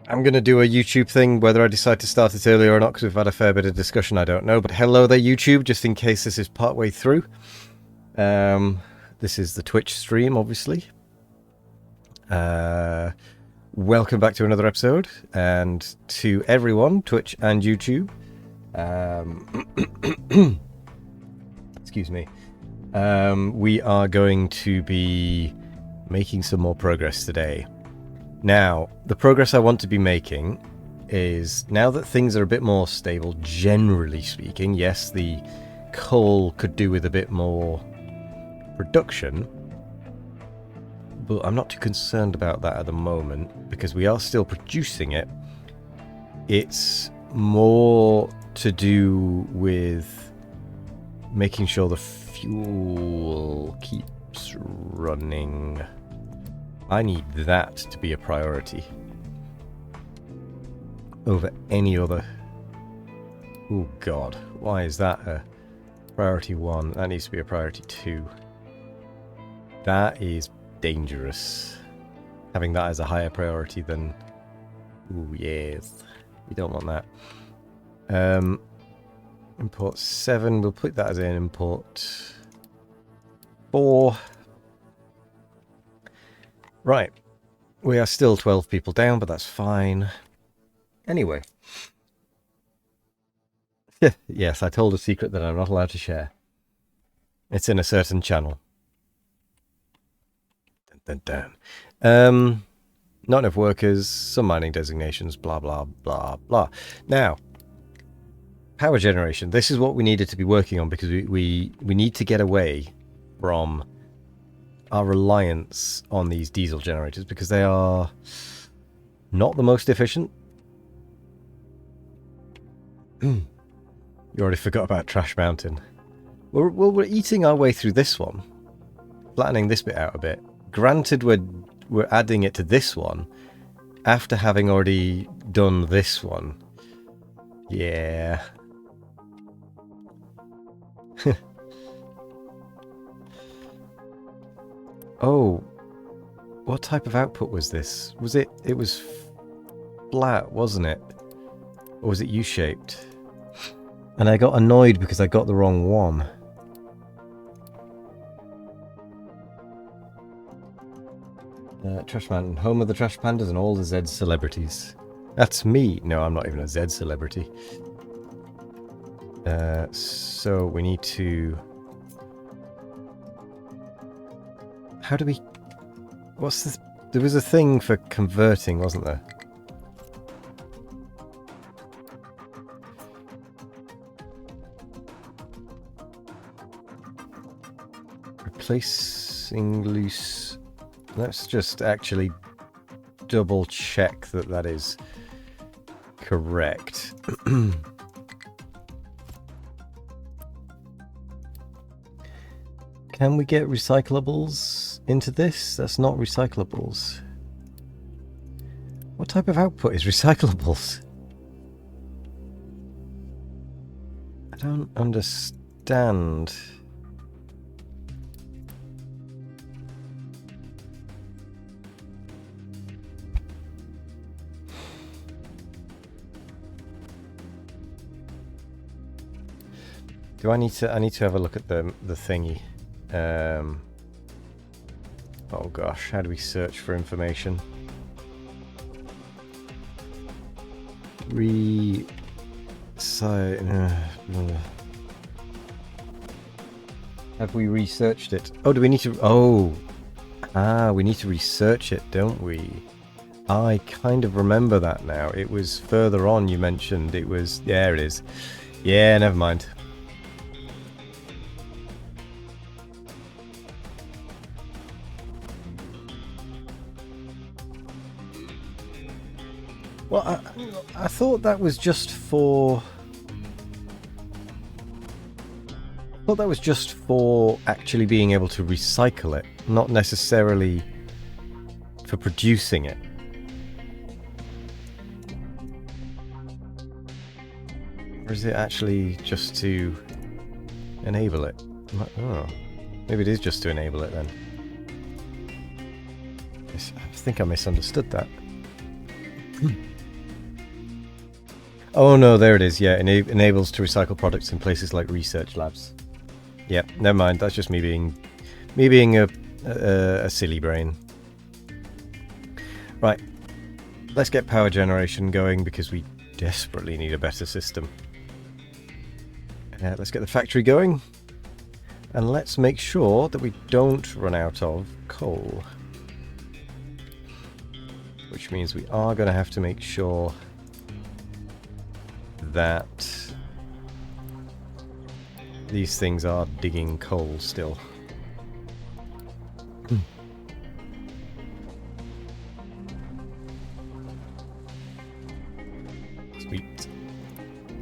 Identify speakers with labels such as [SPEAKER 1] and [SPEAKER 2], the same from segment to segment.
[SPEAKER 1] I'm going to do a YouTube thing, whether I decide to start it earlier or not, because we've had a fair bit of discussion, I don't know. But hello there, YouTube, just in case this is partway through. This is the Twitch stream, obviously. Welcome back to another episode, and to everyone, Twitch and YouTube. Excuse me. We are going to be making some more progress today. Now, the progress I want to be making is, now that things are a bit more stable, generally speaking, yes, the coal could do with a bit more production, but I'm not too concerned about that at the moment, because we are still producing it. It's more to do with making sure the fuel keeps running. I need that to be a priority over any other. Oh god, why is that a priority 1? That needs to be a priority 2. That is dangerous. Having that as a higher priority than... Ooh, yes. We don't want that. Import 7, we'll put that as an import 4. Right, we are still 12 people down, but that's fine. Anyway. Yes, I told a secret that I'm not allowed to share. It's in a certain channel. Dun, dun, dun. Not enough workers, some mining designations, blah, blah, blah, blah. Now, power generation. This is what we needed to be working on, because we need to get away from our reliance on these diesel generators, because they are not the most efficient. You already forgot about Trash Mountain. We're eating our way through this one, flattening this bit out a bit. Granted, we're adding it to this one after having already done this one. Yeah. Oh, what type of output was this? Was it was flat, wasn't it? Or was it U-shaped? And I got annoyed because I got the wrong one. Trash Mountain, home of the Trash Pandas and all the Z celebrities. That's me. No, I'm not even a Z celebrity. So we need to... How do we... What's this? There was a thing for converting, wasn't there? Replacing loose... Let's just actually double check that that is correct. Can we get recyclables into this? That's not recyclables. What type of output is recyclables? I don't understand. Do I need to have a look at the thingy. Oh gosh, how do we search for information? Have we researched it? Oh, do we need to... Oh! We need to research it, don't we? I kind of remember that now. It was further on you mentioned. It was... There it is. Yeah, never mind. Well, I thought that was just for... I thought that was just for actually being able to recycle it, not necessarily for producing it. Or is it actually just to enable it? Oh, maybe it is just to enable it then. I think I misunderstood that. Oh no, there it is. Yeah, enables to recycle products in places like research labs. Yep, never mind. That's just me being a silly brain. Right, let's get power generation going because we desperately need a better system. Let's get the factory going, and let's make sure that we don't run out of coal. Which means we are going to have to make sure that these things are digging coal still. Sweet.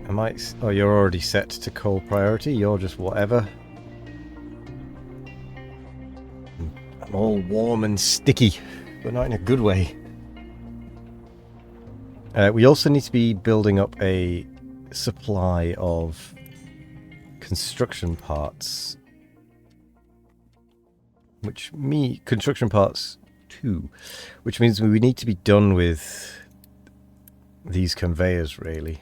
[SPEAKER 1] I might... Oh, you're already set to coal priority. You're just whatever. I'm all warm and sticky, but not in a good way. We also need to be building up a supply of construction parts. Construction parts 2. Which means we need to be done with these conveyors, really.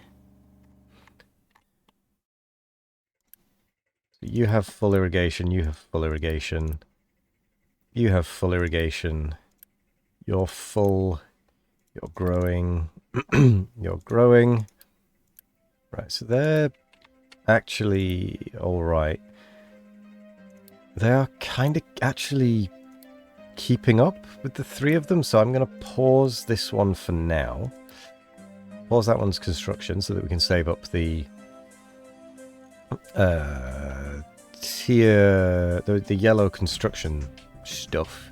[SPEAKER 1] You have full irrigation, you have full irrigation. You have full irrigation. You're full. You're growing. You're growing. Right, so they're actually alright. They are kind of actually keeping up with the 3 of them, so I'm going to pause this one for now. Pause that one's construction so that we can save up the the yellow construction stuff.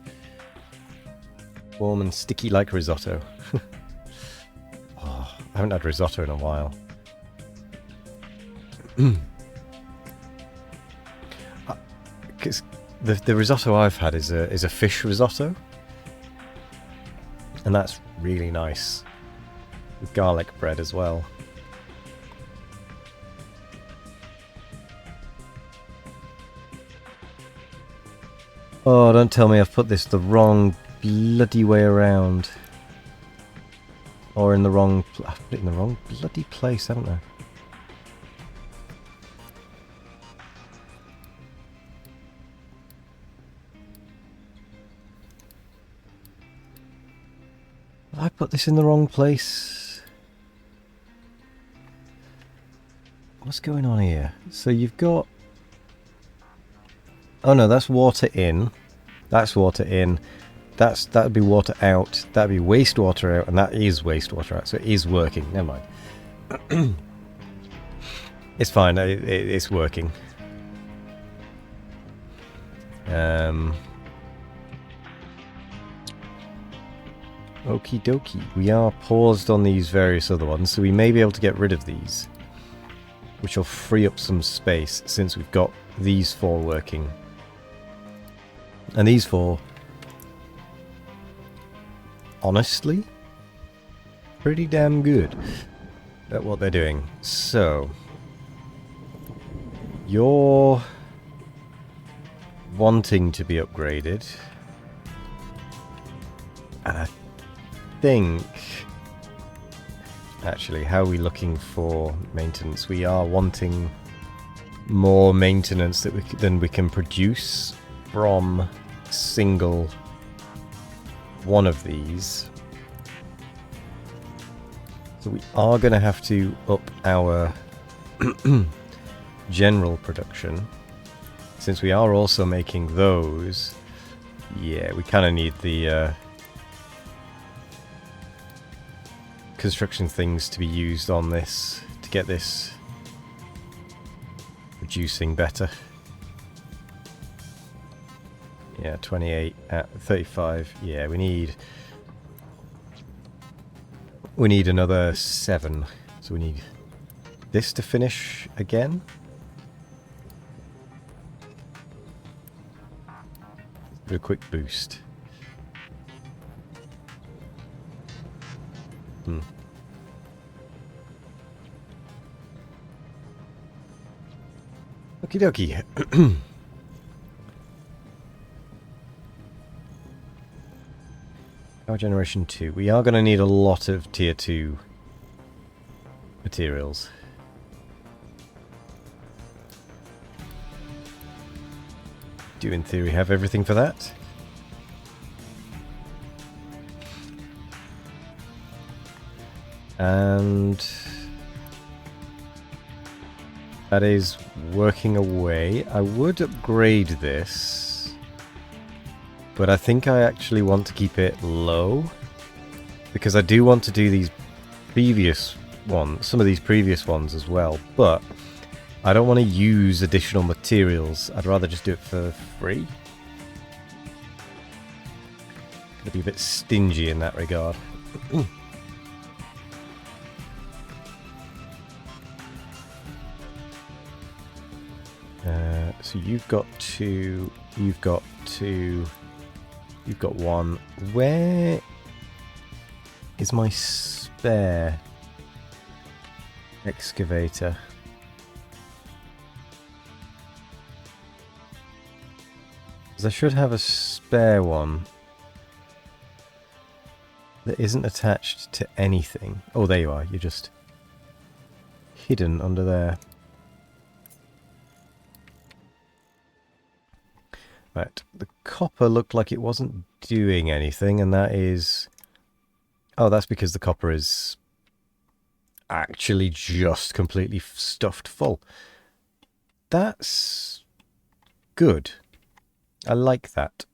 [SPEAKER 1] Warm and sticky like risotto. Oh, I haven't had risotto in a while. Because the risotto I've had is a fish risotto, and that's really nice with garlic bread as well. Oh, don't tell me I've put this the wrong bloody way around. Or in the wrong... I've put it in the wrong bloody place, haven't I? Have I put this in the wrong place? What's going on here? So you've got... Oh no, that's water in. That's water in. That'd be water out. That'd be wastewater out, and that is wastewater out. So it is working. Never mind. It's fine. It's working. Okie dokie. We are paused on these various other ones, so we may be able to get rid of these, which will free up some space since we've got these 4 working. And these 4, honestly, pretty damn good at what they're doing. So, you're wanting to be upgraded. And I think, actually, how are we looking for maintenance? We are wanting more maintenance than we can produce from single one of these. So we are going to have to up our general production. Since we are also making those, yeah, we kind of need the construction things to be used on this to get this producing better. Yeah, 28 at 35. Yeah, we need another 7. So we need this to finish again. Give it a quick boost. Okie dokie. Power generation 2. We are going to need a lot of tier 2 materials. Do in theory have everything for that? And that is working away. I would upgrade this, but I think I actually want to keep it low because I do want to do these previous ones, some of these previous ones as well, but I don't want to use additional materials. I'd rather just do it for free. Gonna be a bit stingy in that regard. So you've got two, you've got two, you've got one. Where is my spare excavator? Because I should have a spare one that isn't attached to anything. Oh, there you are. You're just hidden under there. Right, the copper looked like it wasn't doing anything, and that is... Oh, that's because the copper is actually just completely stuffed full. That's good. I like that.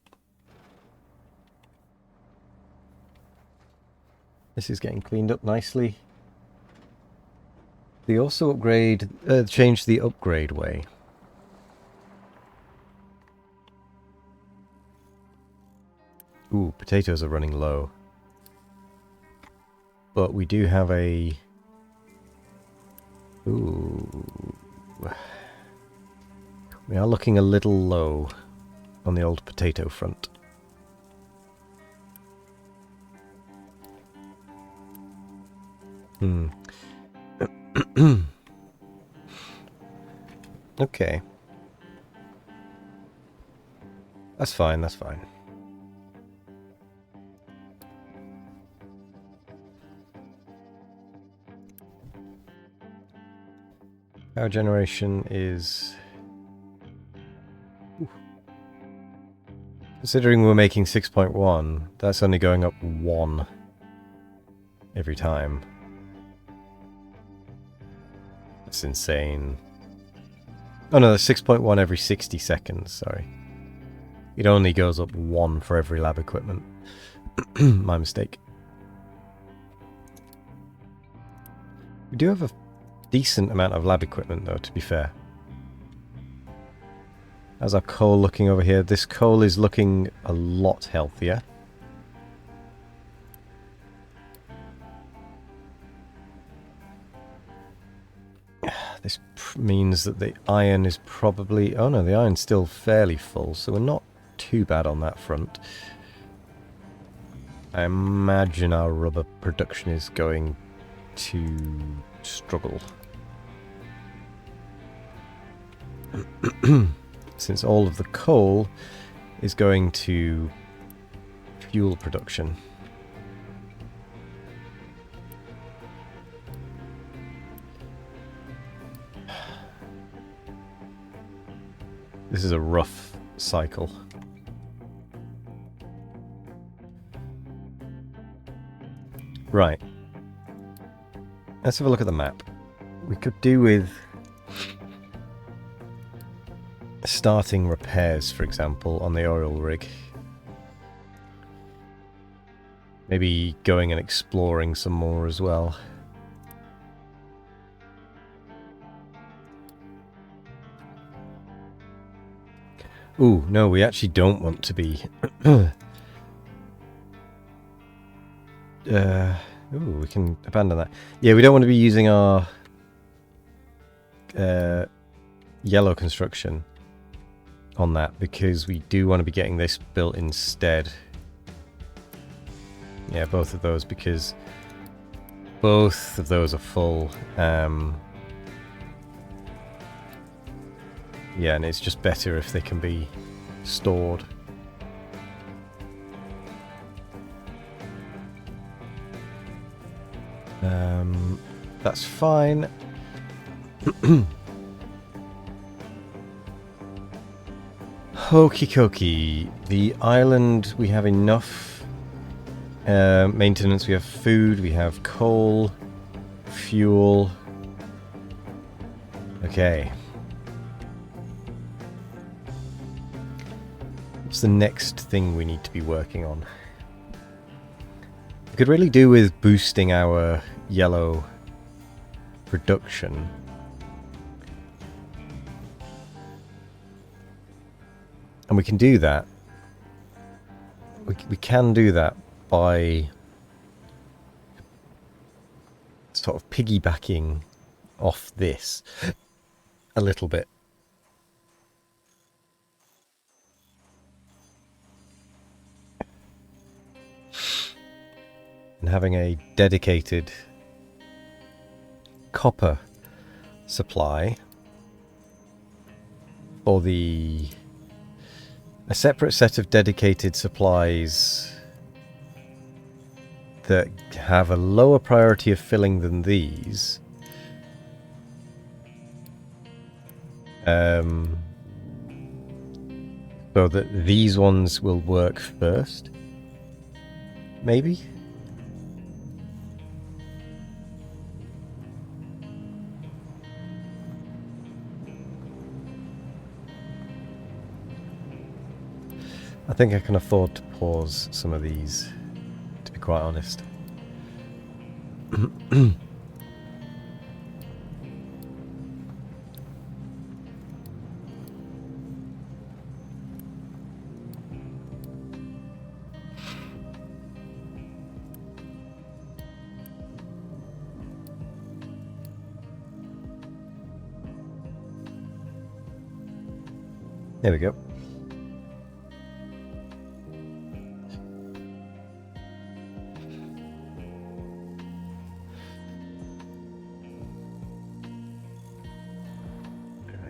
[SPEAKER 1] This is getting cleaned up nicely. They also changed the upgrade way. Ooh, potatoes are running low. But we do have a... Ooh. We are looking a little low on the old potato front. Okay. That's fine, that's fine. Power generation is... Ooh. Considering we're making 6.1, that's only going up 1 every time. That's insane. Oh no, that's 6.1 every 60 seconds, sorry. It only goes up 1 for every lab equipment. My mistake. We do have a decent amount of lab equipment though, to be fair. How's our coal looking over here? This coal is looking a lot healthier. This means that the iron is probably... Oh no, the iron's still fairly full, so we're not too bad on that front. I imagine our rubber production is going to struggle. Since all of the coal is going to fuel production. This is a rough cycle. Right. Let's have a look at the map. We could do with starting repairs, for example, on the oil rig. Maybe going and exploring some more as well. Ooh, no, we actually don't want to be... ooh, we can abandon that. Yeah, we don't want to be using our yellow construction on that, because we do want to be getting this built instead. Yeah, both of those, because both of those are full. Yeah, and it's just better if they can be stored. That's fine. Hokey cokey. The island, we have enough maintenance. We have food, we have coal, fuel. Okay. What's the next thing we need to be working on? We could really do with boosting our yellow production. And we can do that. We can do that by sort of piggybacking off this a little bit. And having a dedicated copper supply for a separate set of dedicated supplies that have a lower priority of filling than these. So that these ones will work first, maybe? I think I can afford to pause some of these, to be quite honest. There we go.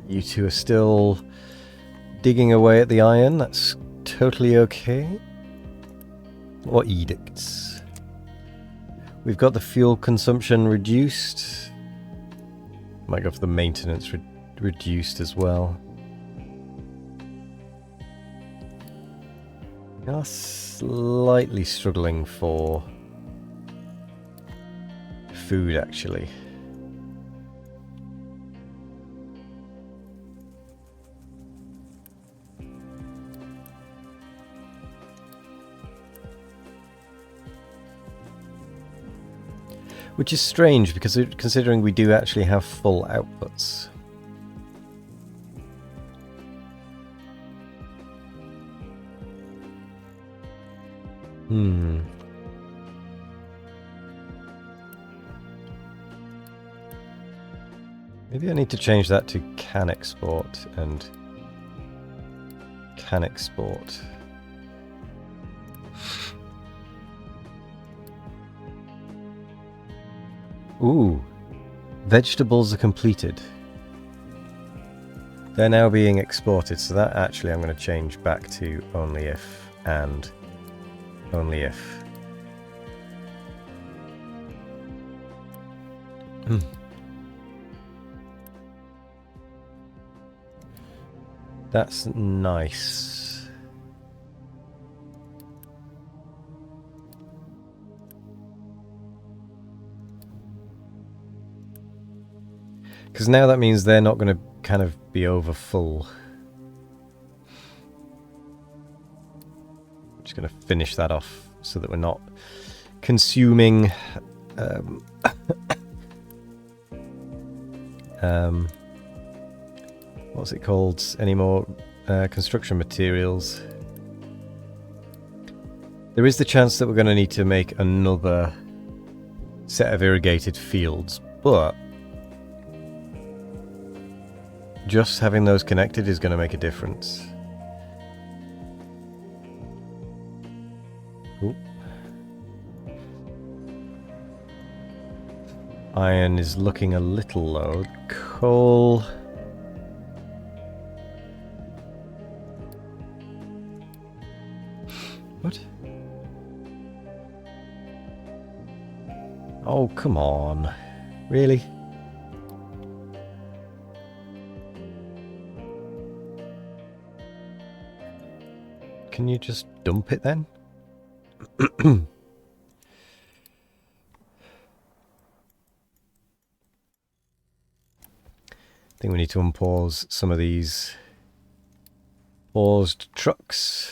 [SPEAKER 1] You two are still digging away at the iron. That's totally okay. What edicts? We've got the fuel consumption reduced. Might go for the maintenance reduced as well. We are slightly struggling for food, actually. Which is strange, because considering we do actually have full outputs. Maybe I need to change that to can export and can export. Ooh, vegetables are completed. They're now being exported, so that actually I'm going to change back to only if and only if. That's nice. Because now that means they're not going to kind of be over full. I'm just going to finish that off so that we're not consuming what's it called? Any more construction materials. There is the chance that we're going to need to make another set of irrigated fields, but just having those connected is going to make a difference. Ooh. Iron is looking a little low. Coal. What? Oh, come on. Really? Can you just dump it then? I think we need to unpause some of these paused trucks.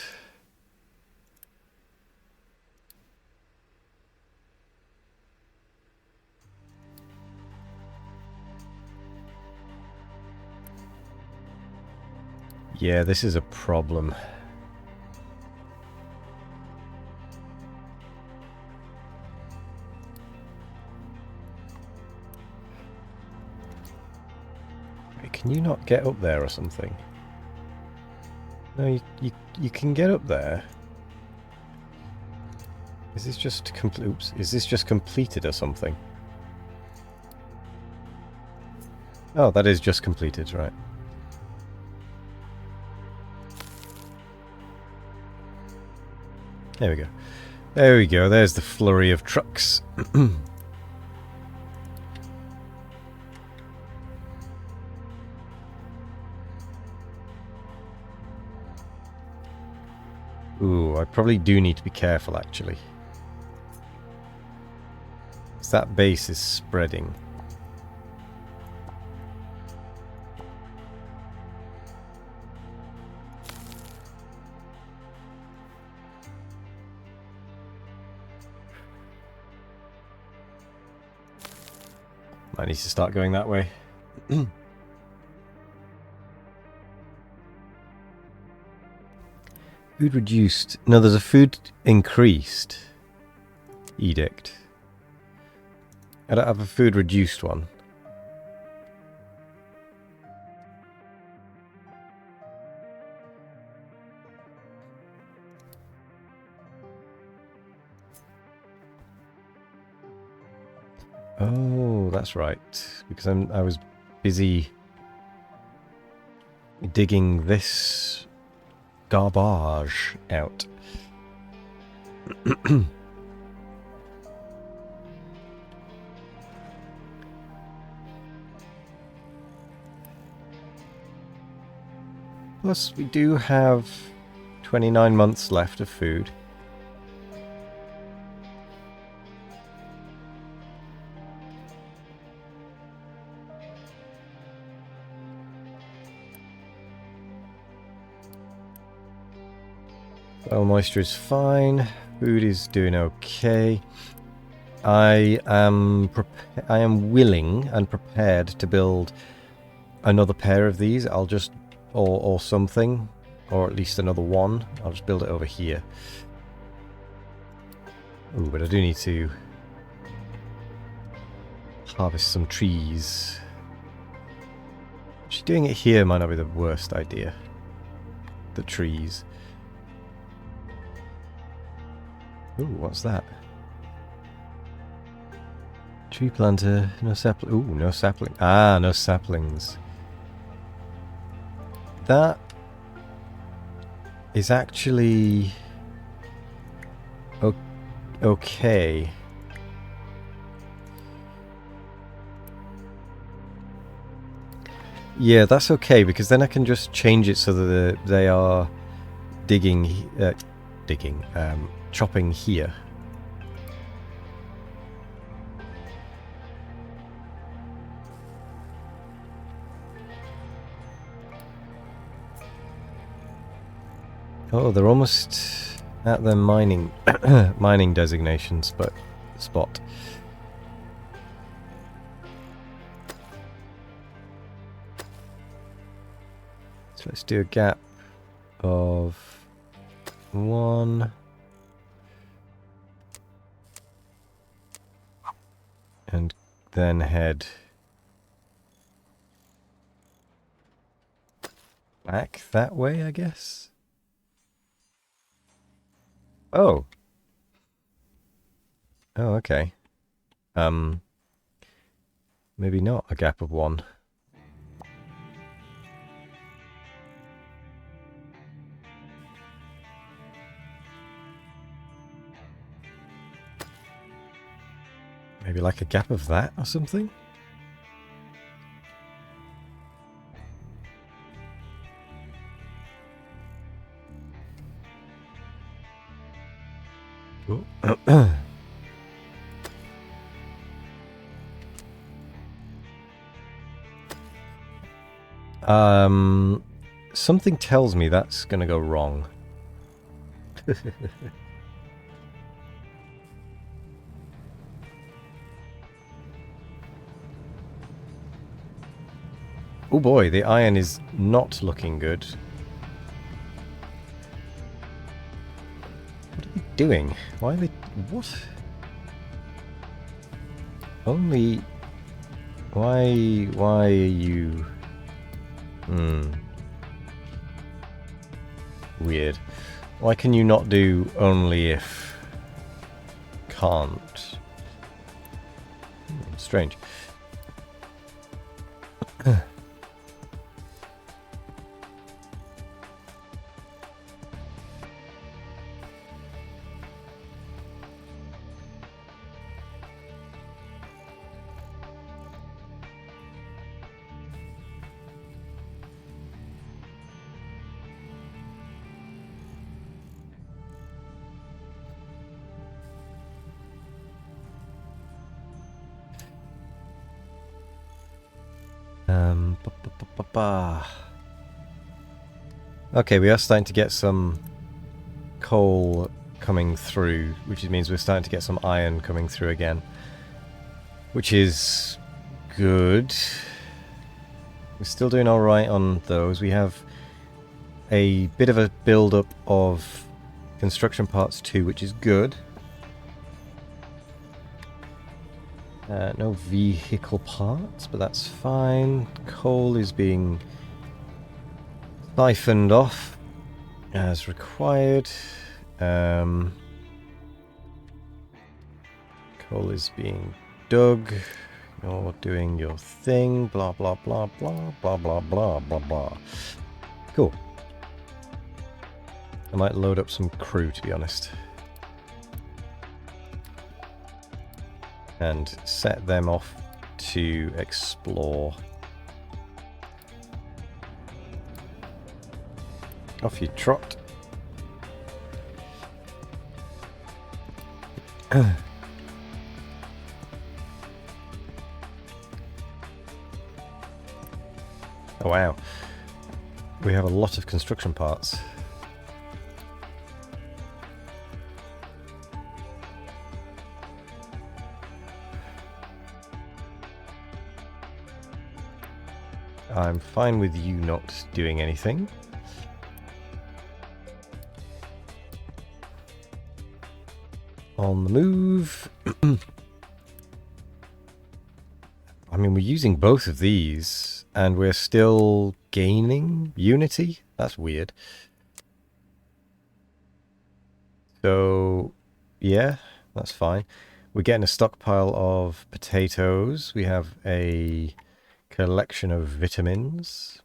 [SPEAKER 1] Yeah, this is a problem. Wait, can you not get up there or something? No, you can get up there. Is this just oops, is this just completed or something? Oh, that is just completed, right. There we go. There we go. There's the flurry of trucks. Ooh, I probably do need to be careful, actually. That base is spreading. Might need to start going that way. Food reduced. No, there's a food increased edict. I don't have a food reduced one. Oh, that's right. Because I was busy digging this garbage out. Plus, we do have 29 months left of food. Soil moisture is fine. Food is doing okay. I am willing and prepared to build another pair of these. I'll just or something, or at least another one. I'll just build it over here. Ooh, but I do need to harvest some trees. Actually, doing it here might not be the worst idea. The trees. Ooh, what's that? Tree planter, no sapling. Ooh, no sapling. Ah, no saplings. That is actually okay. Yeah, that's okay, because then I can just change it so that they are chopping here. Oh, they're almost at their mining mining designations, but spot. So let's do a gap of 1. And then head back that way, I guess. Oh. Oh, okay. Maybe not a gap of 1. Maybe like a gap of that or something? Something tells me that's gonna go wrong. Oh boy, the iron is not looking good. What are they doing? Why are they... What? Only... Why are you... Weird. Why can you not do only if... Can't? Strange. Okay, we are starting to get some coal coming through, which means we're starting to get some iron coming through again, which is good. We're still doing alright on those. We have a bit of a build-up of construction parts too, which is good. No vehicle parts, but that's fine. Coal is being siphoned off as required. Coal is being dug. You're doing your thing. Blah, blah, blah, blah, blah, blah, blah, blah, blah. Cool. I might load up some crew, to be honest. And set them off to explore. Off you trot. Oh wow. We have a lot of construction parts. I'm fine with you not doing anything. On the move. I mean, we're using both of these, and we're still gaining unity? That's weird. So, yeah, that's fine. We're getting a stockpile of potatoes. We have a collection of vitamins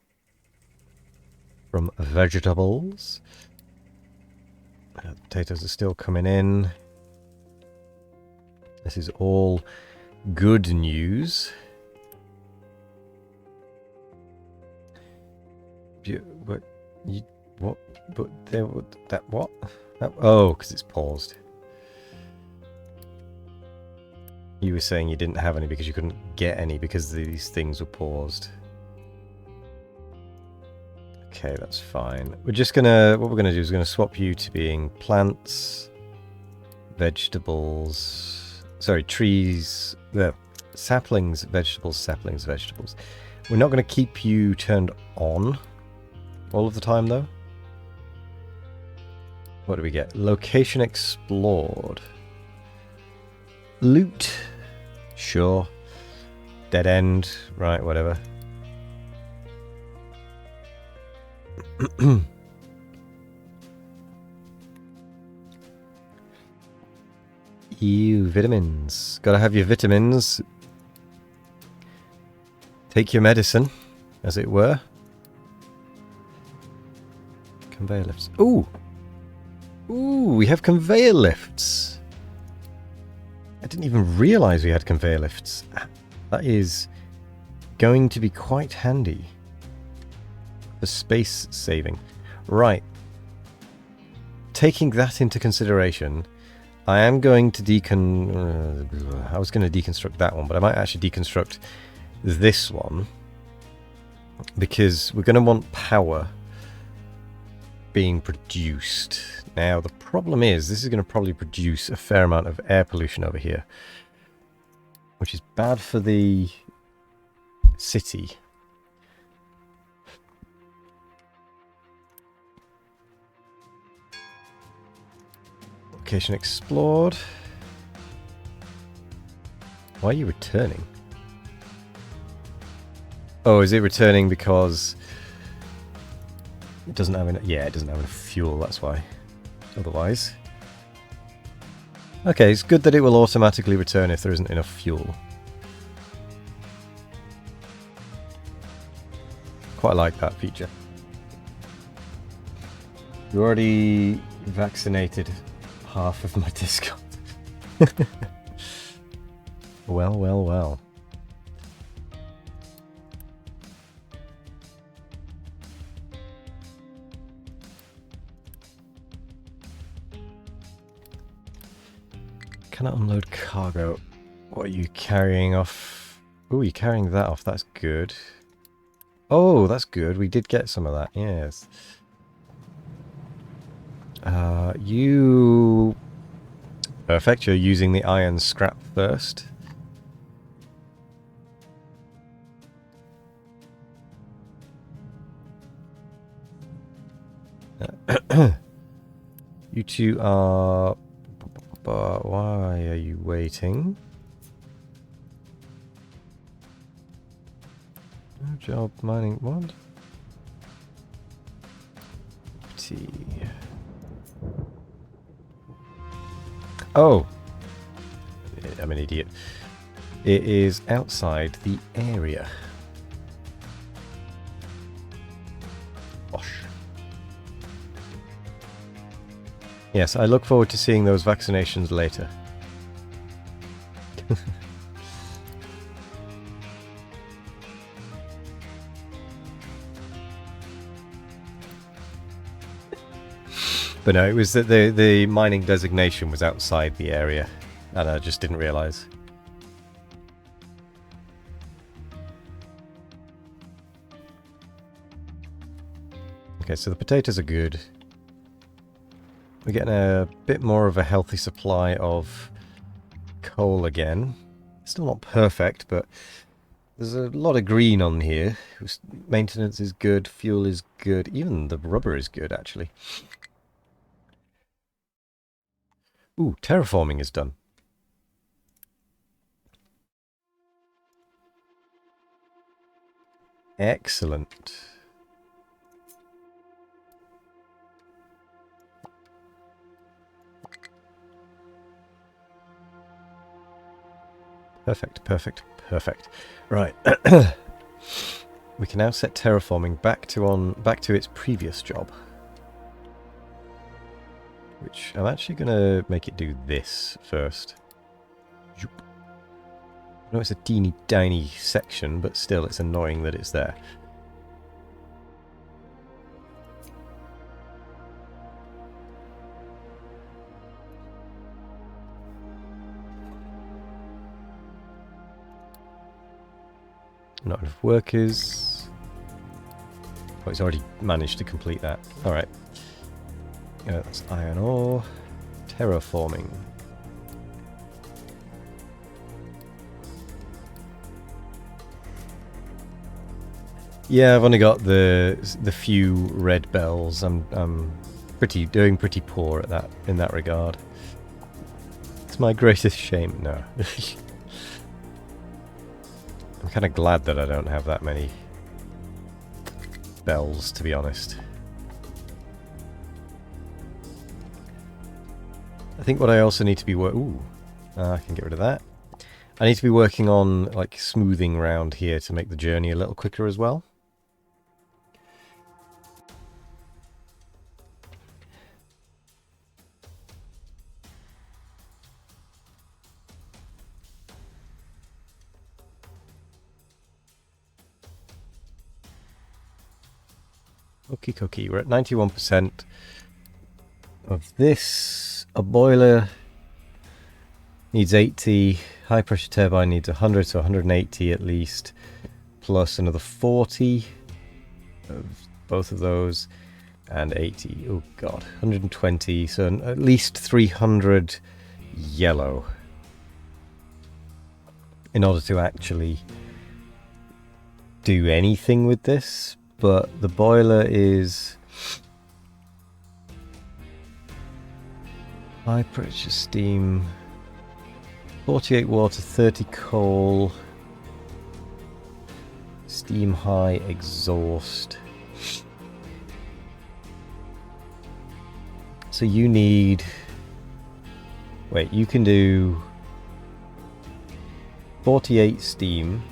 [SPEAKER 1] from vegetables. Potatoes are still coming in. This is all good news. What? But there would that what? Oh, because it's paused. You were saying you didn't have any because you couldn't get any because these things were paused. Okay, that's fine. We're just gonna, what we're gonna do is we're gonna swap you to being plants, vegetables, sorry, trees, saplings, vegetables, saplings, vegetables. We're not gonna keep you turned on all of the time though. What do we get? Location explored. Loot. Sure. Dead end. Right, whatever. Ew, vitamins. Gotta have your vitamins. Take your medicine, as it were. Conveyor lifts. Ooh! Ooh, we have conveyor lifts. I didn't even realize we had conveyor lifts. That is going to be quite handy for space saving. Right. Taking that into consideration, I am going to I was going to deconstruct that one, but I might actually deconstruct this one, because we're going to want power being produced. Now, the problem is, this is going to probably produce a fair amount of air pollution over here, which is bad for the city. Location explored. Why are you returning? Oh, is it returning because it doesn't have enough? Yeah, it doesn't have enough fuel, that's why. Otherwise. Okay, it's good that it will automatically return if there isn't enough fuel. Quite like that feature. You already vaccinated half of my Discord. Well, well, well. Cannot unload cargo. What are you carrying off? Oh, you're carrying that off. That's good. Oh, that's good. We did get some of that. Yes. You... Perfect. You're using the iron scrap first. You two are... But why are you waiting? No job mining. What? T. Oh! I'm an idiot. It is outside the area. Bosh. Yes, I look forward to seeing those vaccinations later. But no, it was that the mining designation was outside the area, and I just didn't realise. Okay, so the potatoes are good. We're getting a bit more of a healthy supply of coal again. Still not perfect, but there's a lot of green on here. Maintenance is good, fuel is good, even the rubber is good, actually. Ooh, terraforming is done. Excellent. Perfect, perfect, perfect. Right. We can now set terraforming back to its previous job. Which I'm actually gonna make it do this first. I know it's a teeny tiny section, but still it's annoying that it's there. Not enough workers. Oh, he's already managed to complete that. Alright. That's iron ore. Terraforming. Yeah, I've only got the few red bells. I'm doing pretty poor at that in that regard. It's my greatest shame. No. I'm kind of glad that I don't have that many bells, to be honest. I think what I also need to be I can get rid of that. I need to be working on like smoothing around here to make the journey a little quicker as well. Okie dokie, we're at 91% of this. A boiler needs 80. High pressure turbine needs 100, so 180 at least, plus another 40 of both of those, and 80. Oh god, 120, so at least 300 yellow in order to actually do anything with this. But the boiler is high pressure steam, 48 water, 30 coal, steam high exhaust. So you need, wait, you can do 48 steam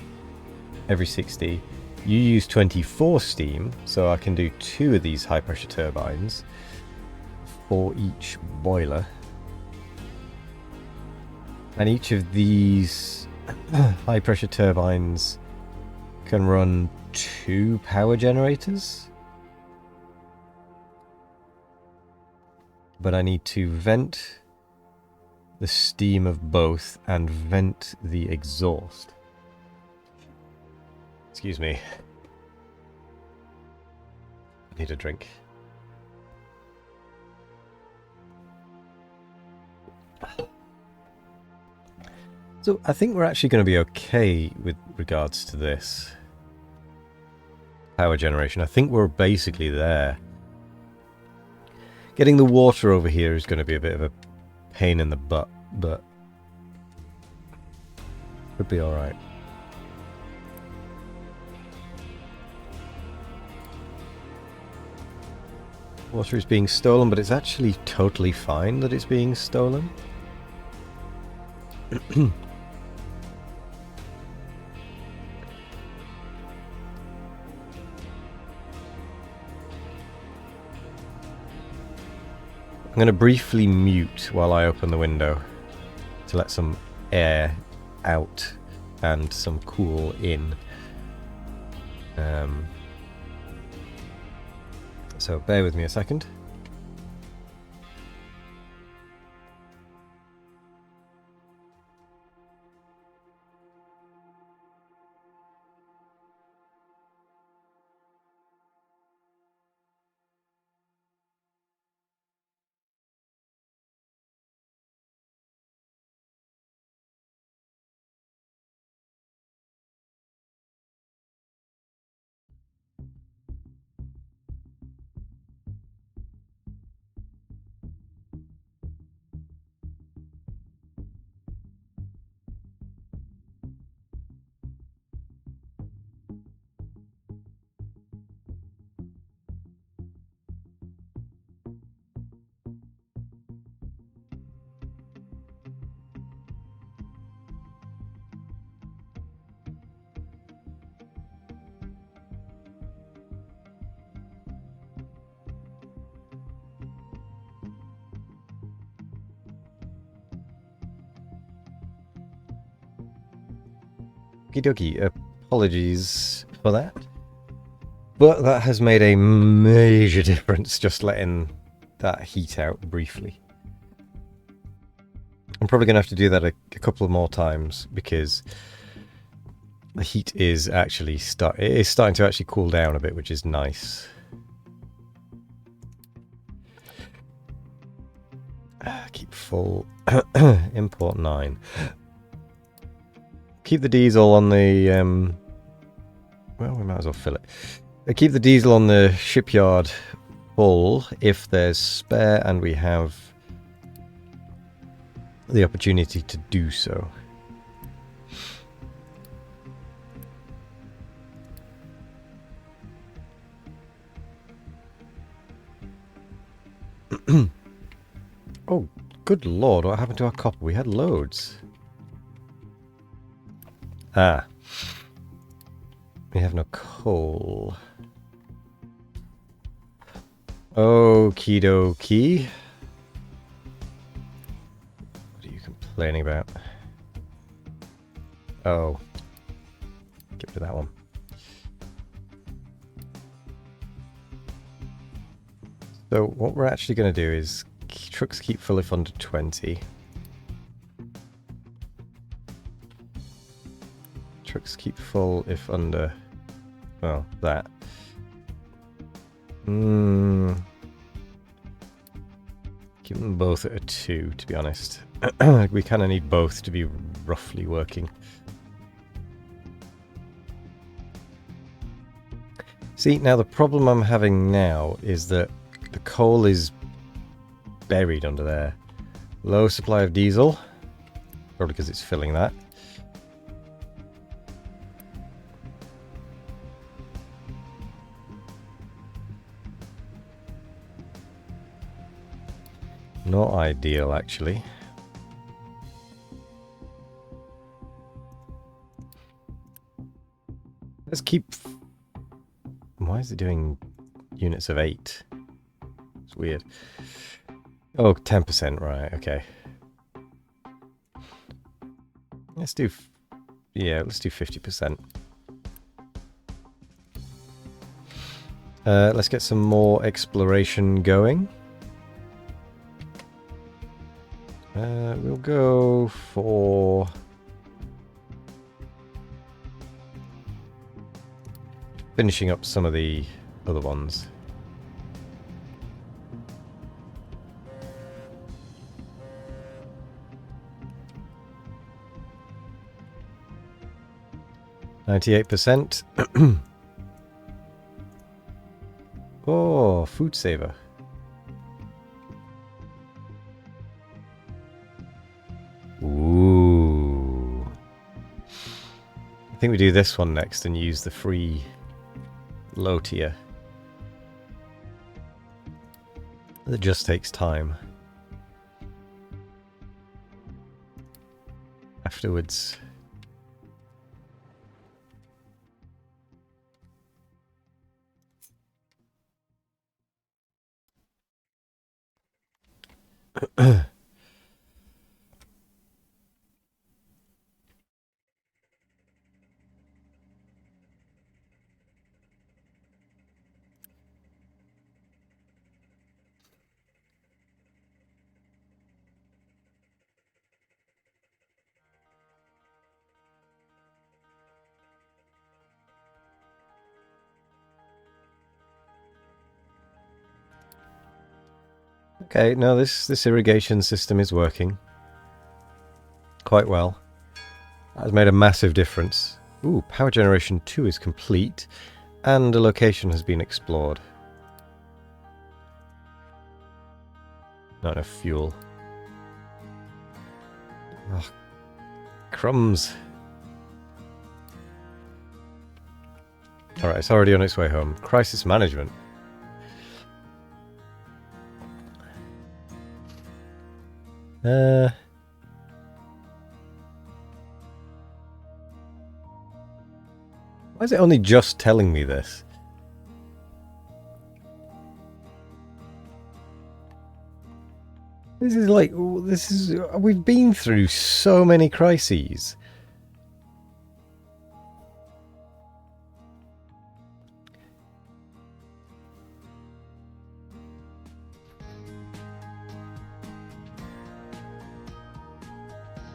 [SPEAKER 1] every 60. You use 24 steam, so I can do 2 of these high pressure turbines for each boiler. And each of these high pressure turbines can run 2 power generators. But I need to vent the steam of both and vent the exhaust. Excuse me. I need a drink. So I think we're actually going to be okay with regards to this power generation. I think we're basically there. Getting the water over here is going to be a bit of a pain in the butt, but could be alright. Water is being stolen, but it's actually totally fine that it's being stolen. I'm going to briefly mute while I open the window to let some air out and some cool in. So bear with me a second. Okie dokie, apologies for that. But that has made a major difference, just letting that heat out briefly. I'm probably going to have to do that a couple more times because the heat is actually starting to actually cool down a bit, which is nice. Keep full. Import 9. Keep the diesel on the well, we might as well fill it. Keep the diesel on the shipyard full if there's spare and we have the opportunity to do so. Oh, good lord, what happened to our copper? We had loads. Ah. We have no coal. Okie dokie. What are you complaining about? Oh. Get rid of that one. So what we're actually going to do is trucks keep full if under 20. trucks keep full if under, well, that. Keep them both at a 2, to be honest. We kind of need both to be roughly working. See, now the problem I'm having now is that the coal is buried under there. Low supply of diesel, probably because it's filling that. Not ideal, actually. Let's keep... Why is it doing units of 8? It's weird. Oh, 10%, right, okay. Let's do... Yeah, let's do 50%. Let's get some more exploration going. We'll go for... finishing up some of the other ones. %. Oh, food saver. Ooh. I think we do this one next and use the free low tier. That just takes time. Afterwards. Okay, no, this irrigation system is working quite well. That has made a massive difference. Ooh, power generation 2 is complete, and a location has been explored. Not enough fuel. Oh, crumbs. Alright, it's already on its way home. Crisis management. Why is it only just telling me this? This is like, we've been through so many crises.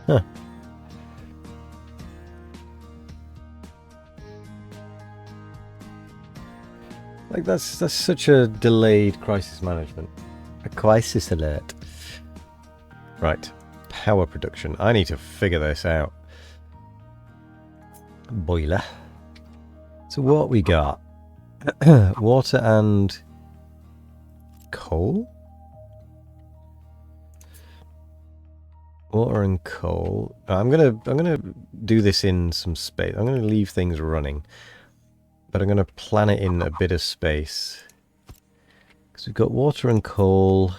[SPEAKER 1] Huh. Like that's such a delayed crisis management. A crisis alert. Right. Power production. I need to figure this out. Boiler. So what we got? Water and coal? Water and coal. I'm gonna do this in some space. I'm gonna leave things running, but I'm gonna plan it in a bit of space because we've got water and coal.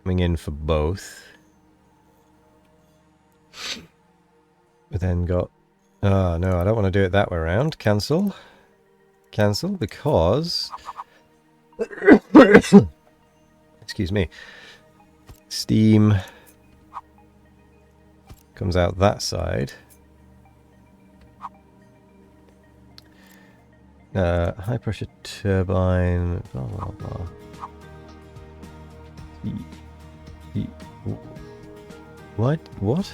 [SPEAKER 1] Coming in for both. We then got... Oh no, I don't want to do it that way around. Cancel. Cancel because... Excuse me. Steam comes out that side. High pressure turbine. Blah blah blah. What? What?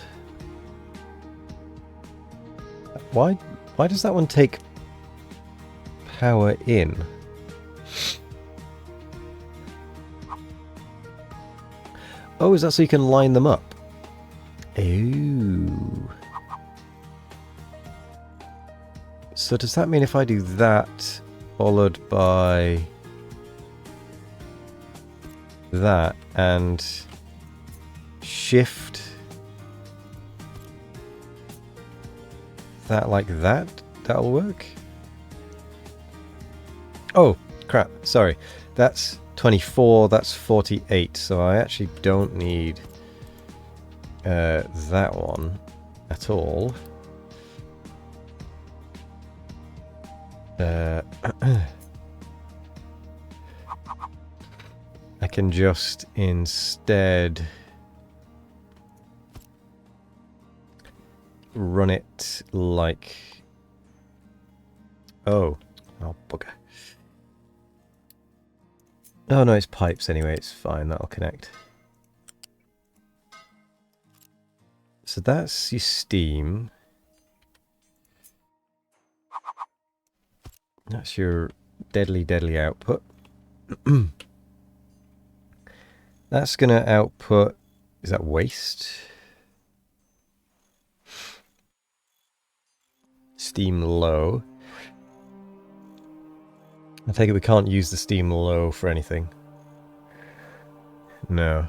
[SPEAKER 1] Why does that one take power in? Oh, is that so you can line them up? Ooh. So does that mean if I do that, followed by that, and shift that like that, that'll work? Oh, crap, sorry. That's 24, that's 48, so I actually don't need that one at all. I can just instead run it like... Oh, bugger. Oh no, it's pipes anyway, it's fine, that'll connect. So that's your steam. That's your deadly output. That's gonna output... Is that waste? Steam low. I take it we can't use the steam low for anything. No.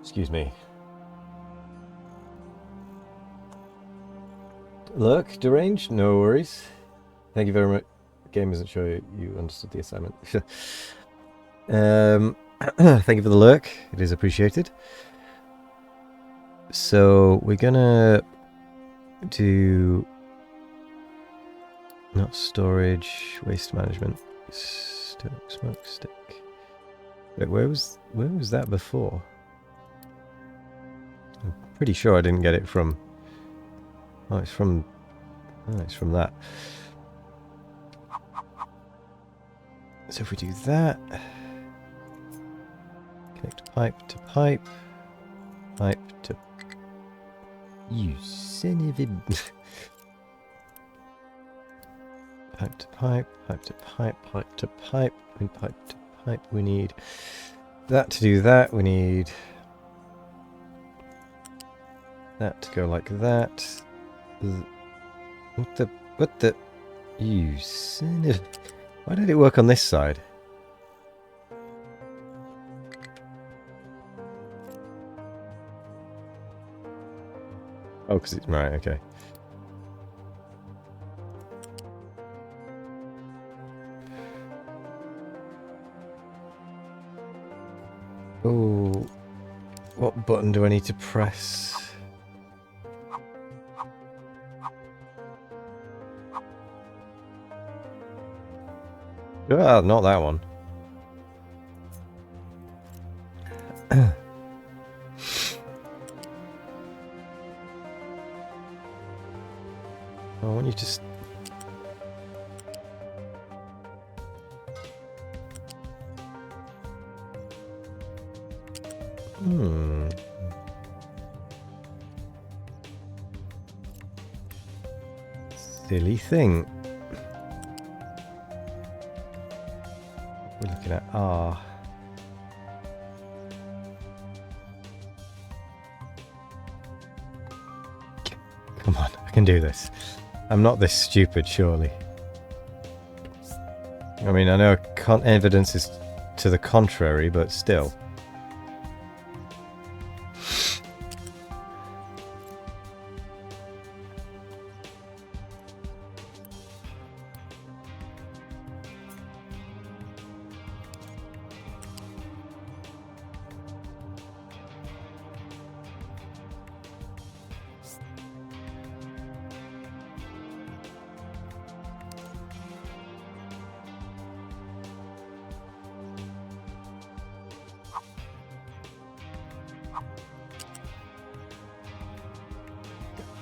[SPEAKER 1] Excuse me. Look, deranged? No worries. Thank you very much. The game isn't sure you understood the assignment. Thank you for the lurk. It is appreciated. So we're gonna do... Not storage, waste management. Smokestick. Wait, where was that before? I'm pretty sure I didn't get it from... Oh, it's from that. So if we do that, connect pipe to pipe, pipe to... You son of a... Pipe to pipe, pipe to pipe, pipe to pipe, and pipe to pipe. We need that to do that. We need that to go like that. What the... You son of... Why did it work on this side? Oh, because it's... Right, okay. Oh, what button do I need to press? Ah, not that one. I want you to... Silly thing. We're looking at R. Come on, I can do this. I'm not this stupid, surely. I mean, I know evidence is to the contrary, but still.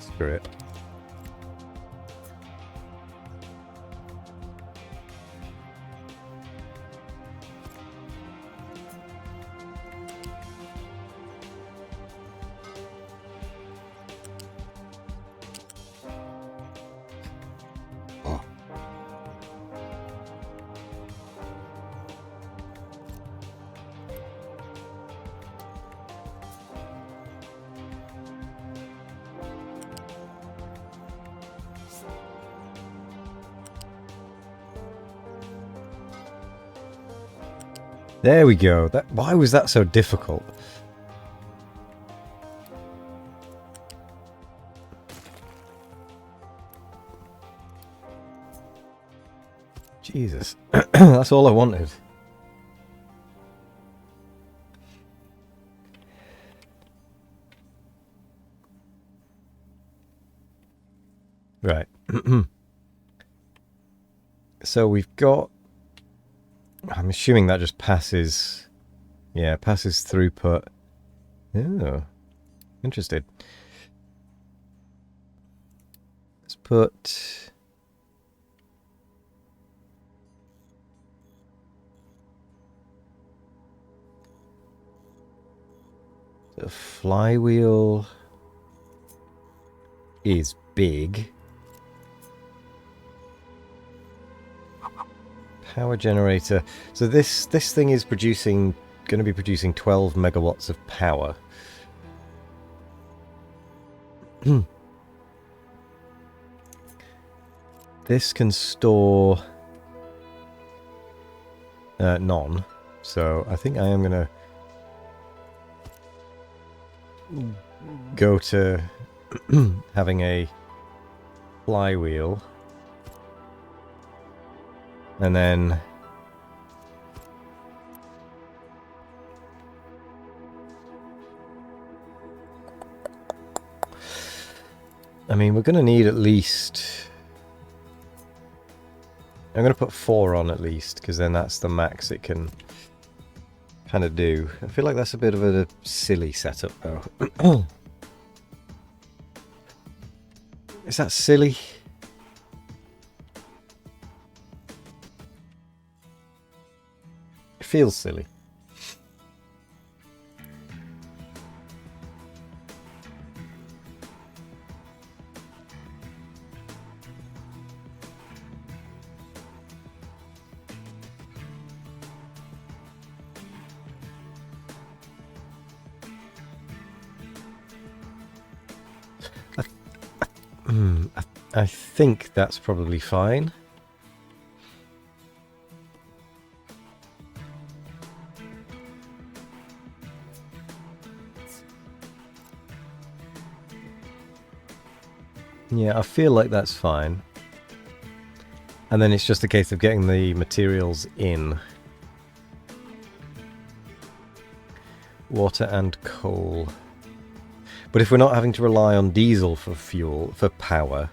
[SPEAKER 1] Screw it. There we go. Why was that so difficult? Jesus. That's all I wanted. Right. So we've got... I'm assuming that just passes... Yeah, passes throughput. Oh, interested. Let's put... The flywheel is big. Power generator. So this thing is going to be producing 12 megawatts of power. This can store none. So I think I am going to go to having a flywheel. And then I mean, we're going to need at least... I'm going to put 4 on at least, because then that's the max it can kind of do. I feel like that's a bit of a silly setup, though. Is that silly? It feels silly. I think that's probably fine. Yeah, I feel like that's fine. And then it's just a case of getting the materials in. Water and coal. But if we're not having to rely on diesel for fuel, for power,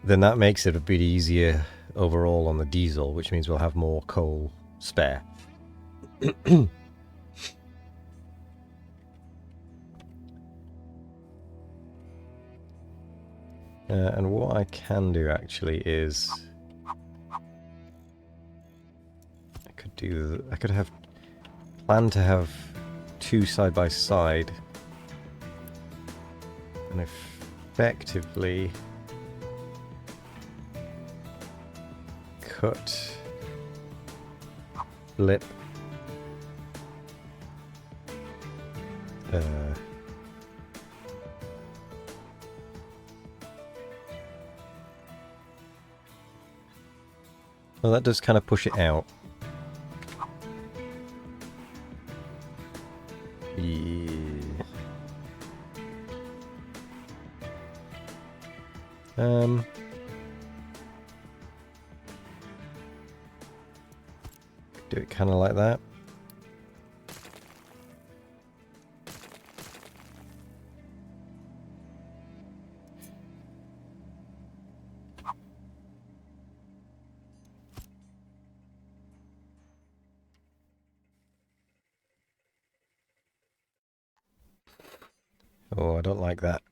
[SPEAKER 1] then that makes it a bit easier overall on the diesel, which means we'll have more coal spare. And what I can do actually is I could have planned to have 2 side by side, and effectively cut, flip, well, that does kind of push it out. Yeah. Do it kind of like that. Oh, I don't like that.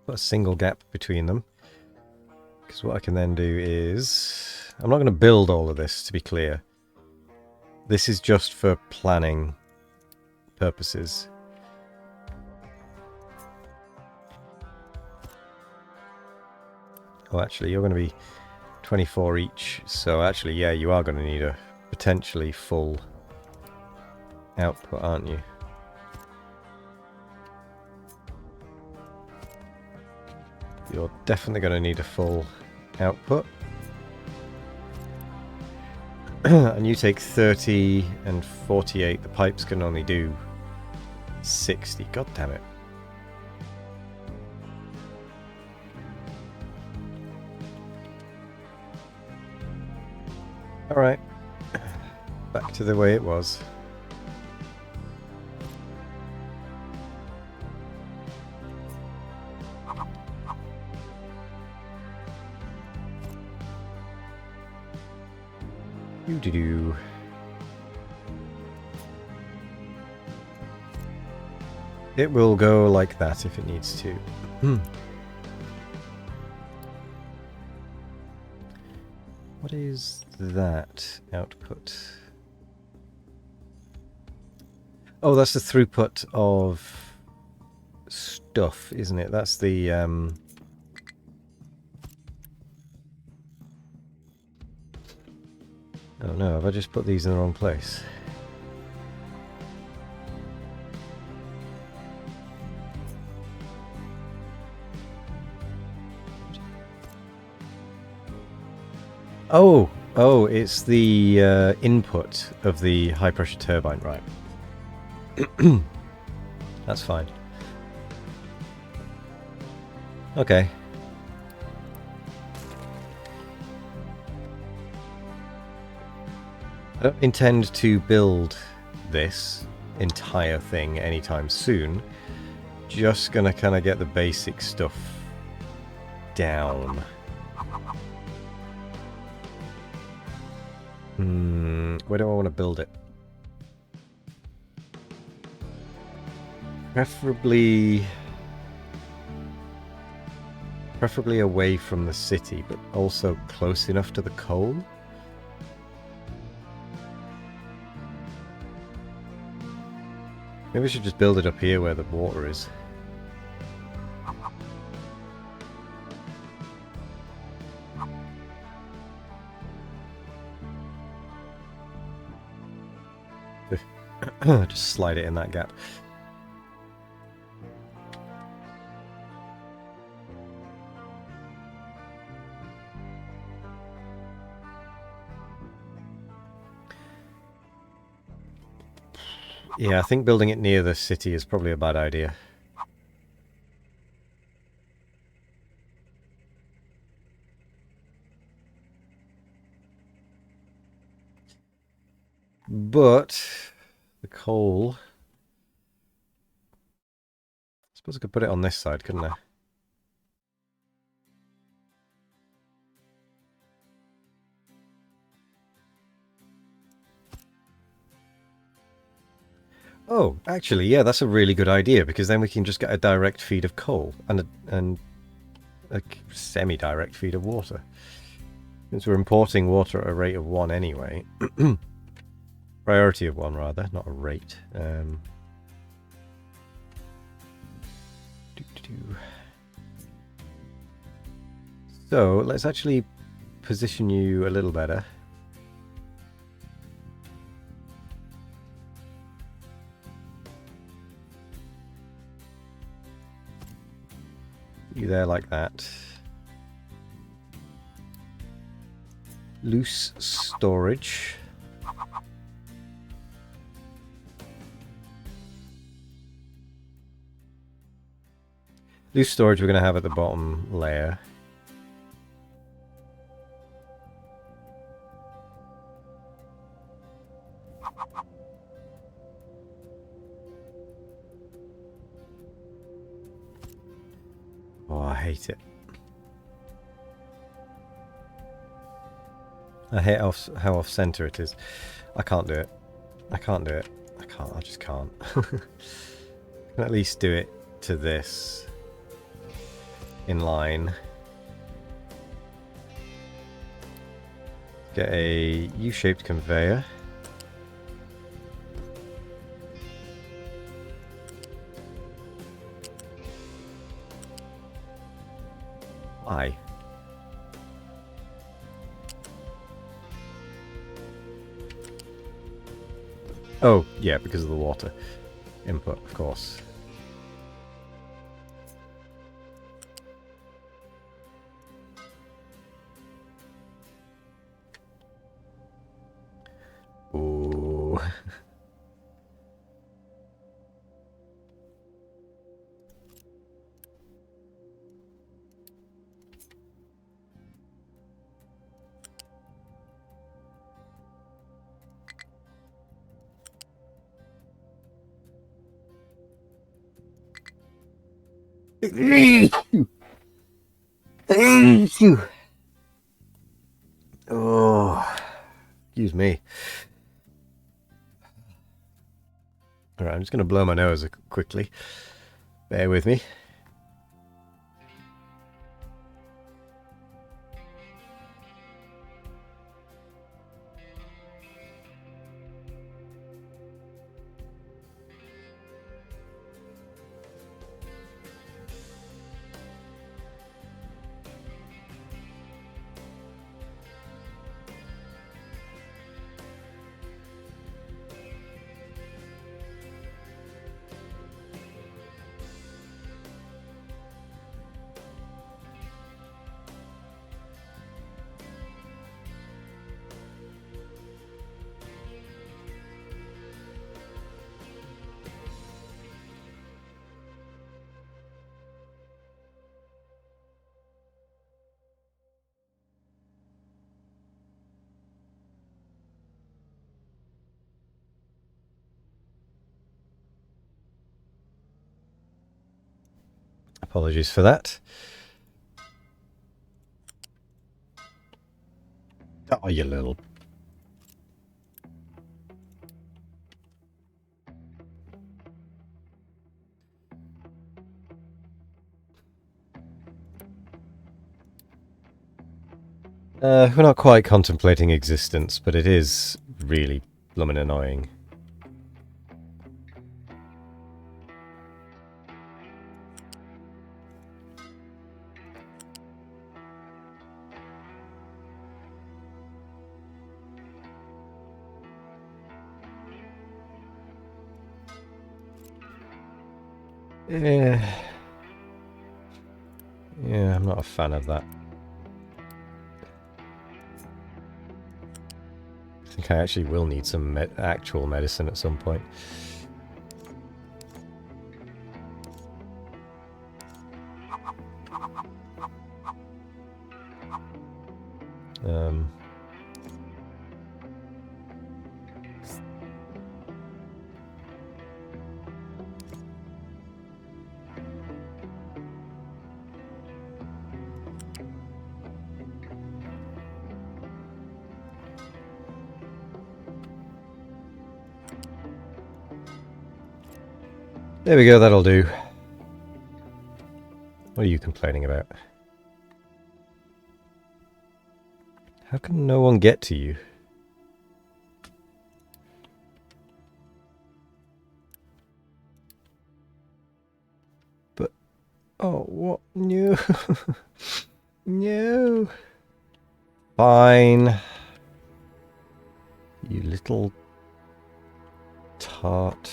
[SPEAKER 1] Put a single gap between them, because what I can then do is... I'm not going to build all of this, to be clear. This is just for planning purposes. Oh, actually, you're going to be 24 each, so actually, yeah, you are going to need a potentially full output, aren't you? You're definitely going to need a full output. And you take 30 and 48. The pipes can only do 60. God damn it. Alright. Back to the way it was. Doo-doo-doo. It will go like that if it needs to. What is that output? Oh, that's the throughput of stuff, isn't it? That's the oh no, have I just put these in the wrong place? Oh, it's the input of the high pressure turbine, right? That's fine. Okay. I don't intend to build this entire thing anytime soon. Just gonna kind of get the basic stuff down. Where do I want to build it? Preferably away from the city, but also close enough to the coal. Maybe we should just build it up here where the water is. Just slide it in that gap. Yeah, I think building it near the city is probably a bad idea. But the coal, I suppose I could put it on this side, couldn't I? Oh, actually, yeah, that's a really good idea, because then we can just get a direct feed of coal and a semi-direct feed of water. Since we're importing water at a rate of 1 anyway. Priority of 1, rather, not a rate. So, let's actually position you a little better. You there like that. Loose storage. Loose storage we're going to have at the bottom layer. Oh, I hate it. I hate how off center it is. I can't do it. I can't do it. I just can't. I can at least do it to this. In line. Get a U-shaped conveyor. Why? Oh, yeah, because of the water input, of course. Ooh. Oh, excuse me. All right, I'm just going to blow my nose quickly. Bear with me. Apologies for that. Oh, you little... we're not quite contemplating existence, but it is really blooming annoying. Yeah, I'm not a fan of that. I think I actually will need some actual medicine at some point. There we go, that'll do. What are you complaining about? How can no one get to you? But... oh, what? No. No. Fine. You little... tart.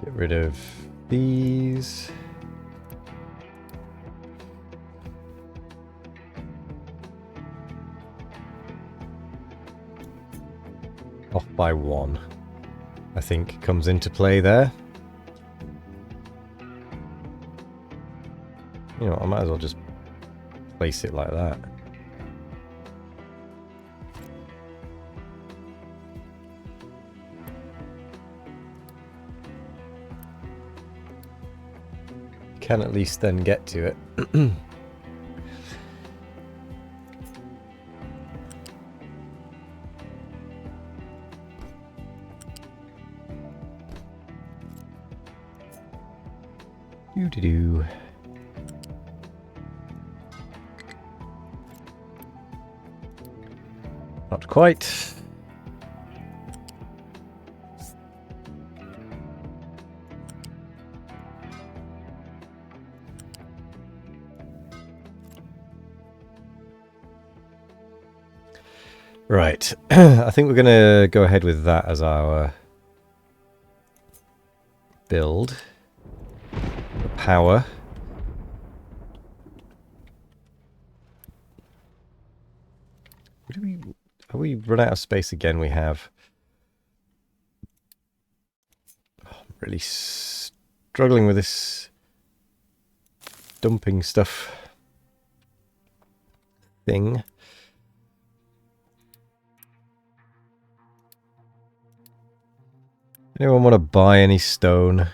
[SPEAKER 1] Get rid of these. Off by 1, I think, comes into play there. You know, I might as well just place it like that. Can at least then get to it. Doo-doo-doo. Not quite. Right. I think we're going to go ahead with that as our build. Power. Have we run out of space again? We have. Oh, I'm really struggling with this dumping stuff thing. Anyone want to buy any stone?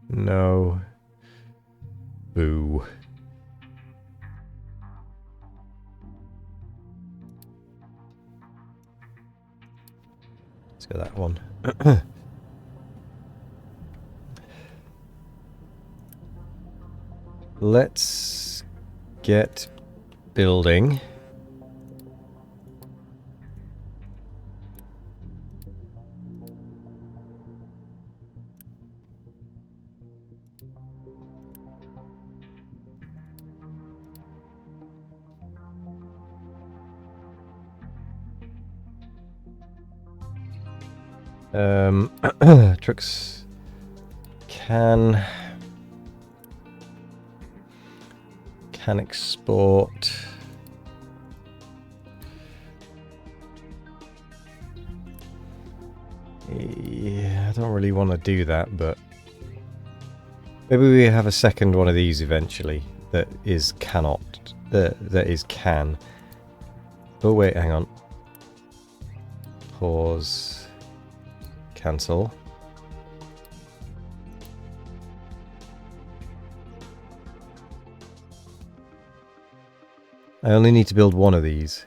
[SPEAKER 1] No. Boo. Let's go that one. Let's get building. Trucks can export. Yeah, I don't really want to do that, but maybe we have a second one of these eventually that is cannot. That is can. Oh wait, hang on. Pause. Cancel. I only need to build one of these.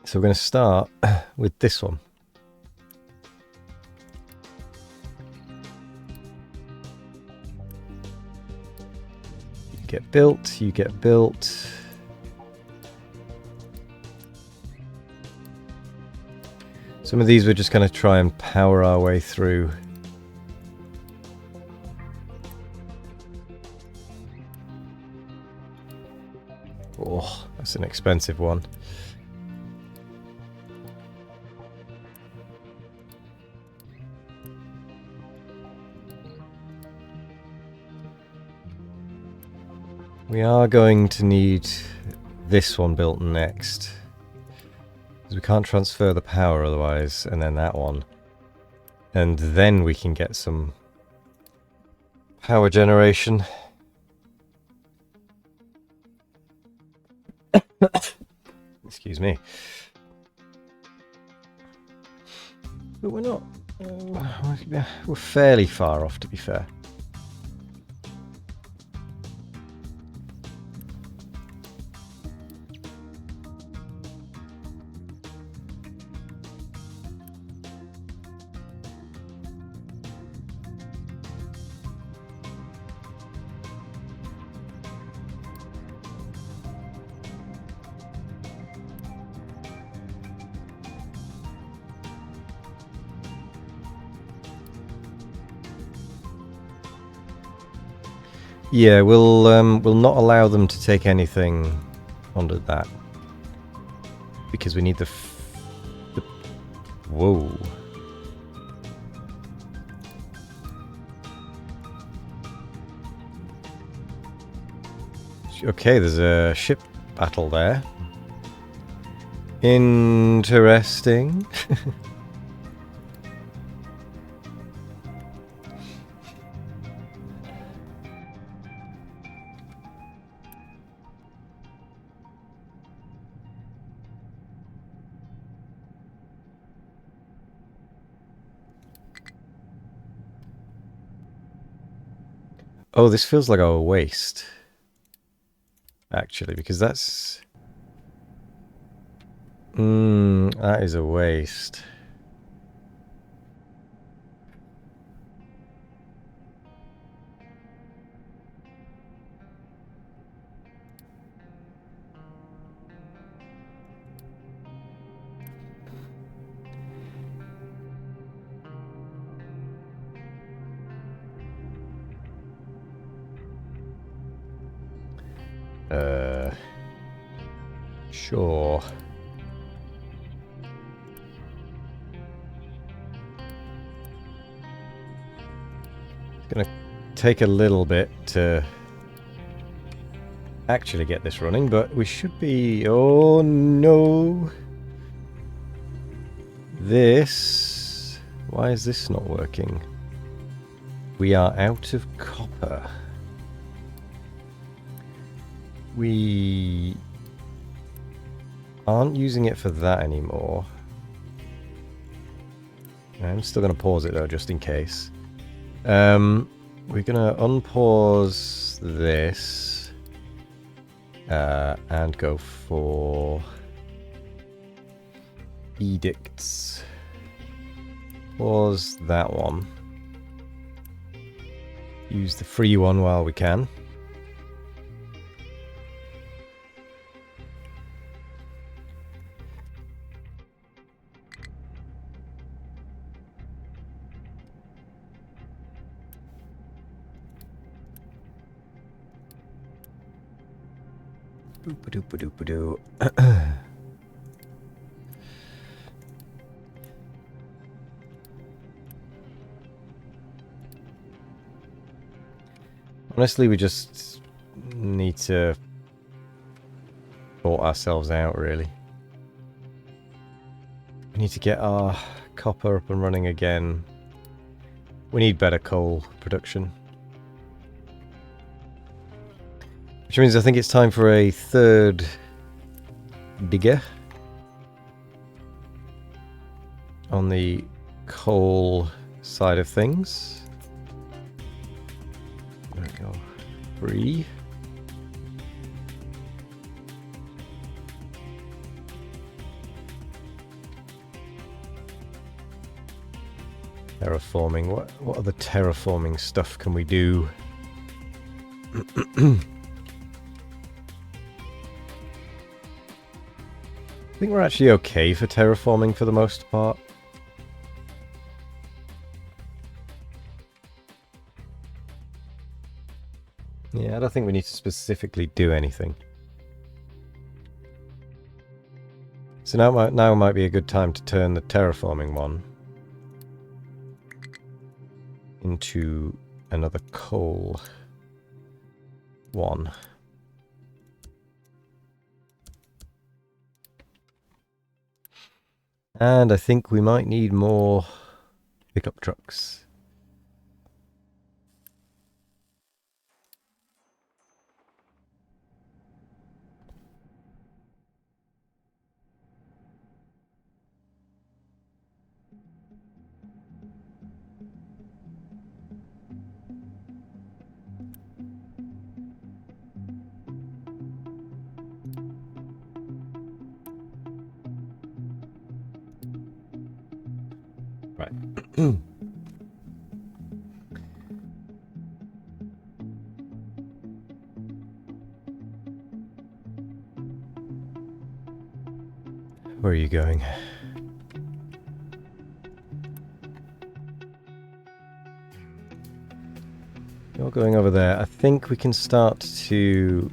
[SPEAKER 1] So we're going to start with this one. You get built, you get built. Some of these we're just going to try and power our way through. Oh, that's an expensive one. We are going to need this one built next. Because we can't transfer the power otherwise, and then that one. And then we can get some power generation. Excuse me. But we're not... we're fairly far off, to be fair. Yeah, we'll not allow them to take anything under that because we need the whoa. Okay, there's a ship battle there. Interesting. Oh, this feels like a waste, actually, because that's... That is a waste. Sure. It's gonna take a little bit to actually get this running, but we should be... Oh no! This... Why is this not working? We are out of copper. We aren't using it for that anymore. I'm still going to pause it though, just in case. We're going to unpause this and go for edicts. Pause that one. Use the free one while we can. Boop-a-doop-a-doop-a-doo. Honestly, we just need to sort ourselves out, really. We need to get our copper up and running again. We need better coal production. Which means I think it's time for a third digger on the coal side of things. There we go. 3. Terraforming. What other terraforming stuff can we do? I think we're actually okay for terraforming for the most part. Yeah, I don't think we need to specifically do anything. So now might be a good time to turn the terraforming one into another coal one. And I think we might need more pickup trucks. Right. Where are you going? You're going over there. I think we can start to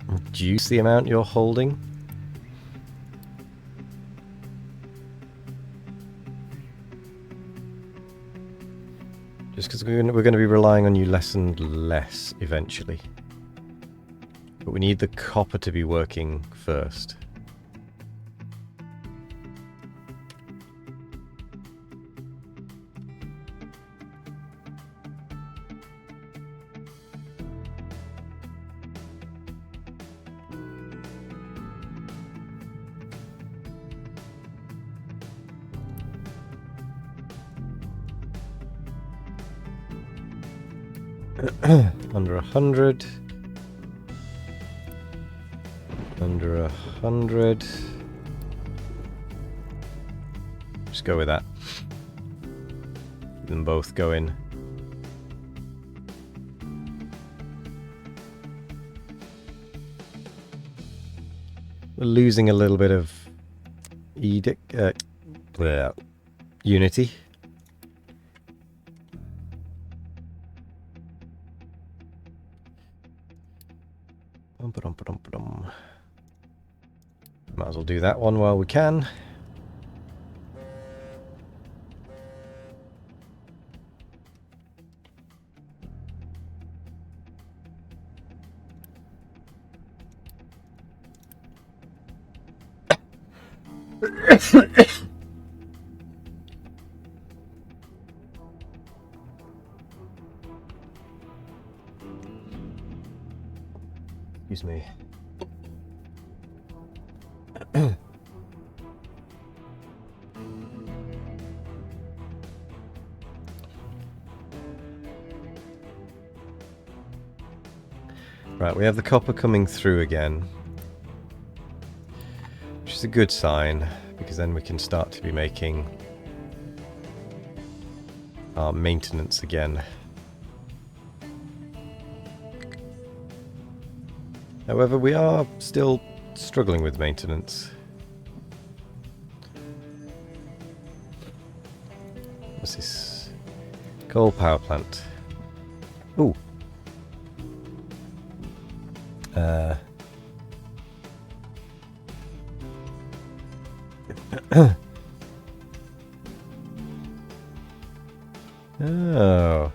[SPEAKER 1] reduce the amount you're holding. Just because we're going to be relying on you less and less eventually. But we need the copper to be working first. Under 100. Under 100. Just go with that. Keep them both going. We're losing a little bit of unity. Might as well do that one while we can. Excuse me. Right, we have the copper coming through again, which is a good sign, because then we can start to be making our maintenance again. However, we are still struggling with maintenance. What's this? Coal power plant. Ooh. Oh.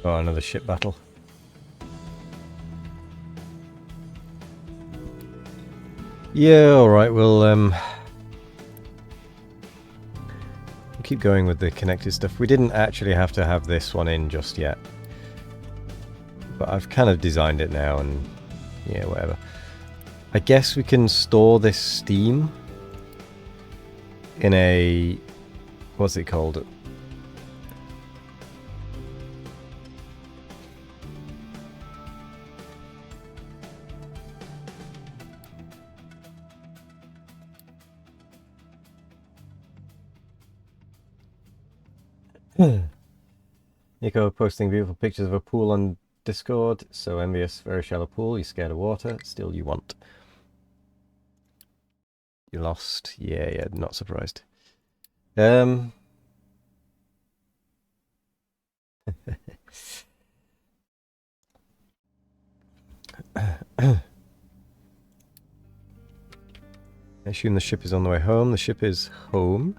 [SPEAKER 1] Oh, another ship battle. Yeah, alright, we'll keep going with the connected stuff. We didn't actually have to have this one in just yet. But I've kind of designed it now and yeah, whatever. I guess we can store this steam in a... what's it called? Nico posting beautiful pictures of a pool on Discord. So envious, very shallow pool. You're scared of water. Still you want. You lost. Yeah, not surprised. I assume the ship is on the way home. The ship is home.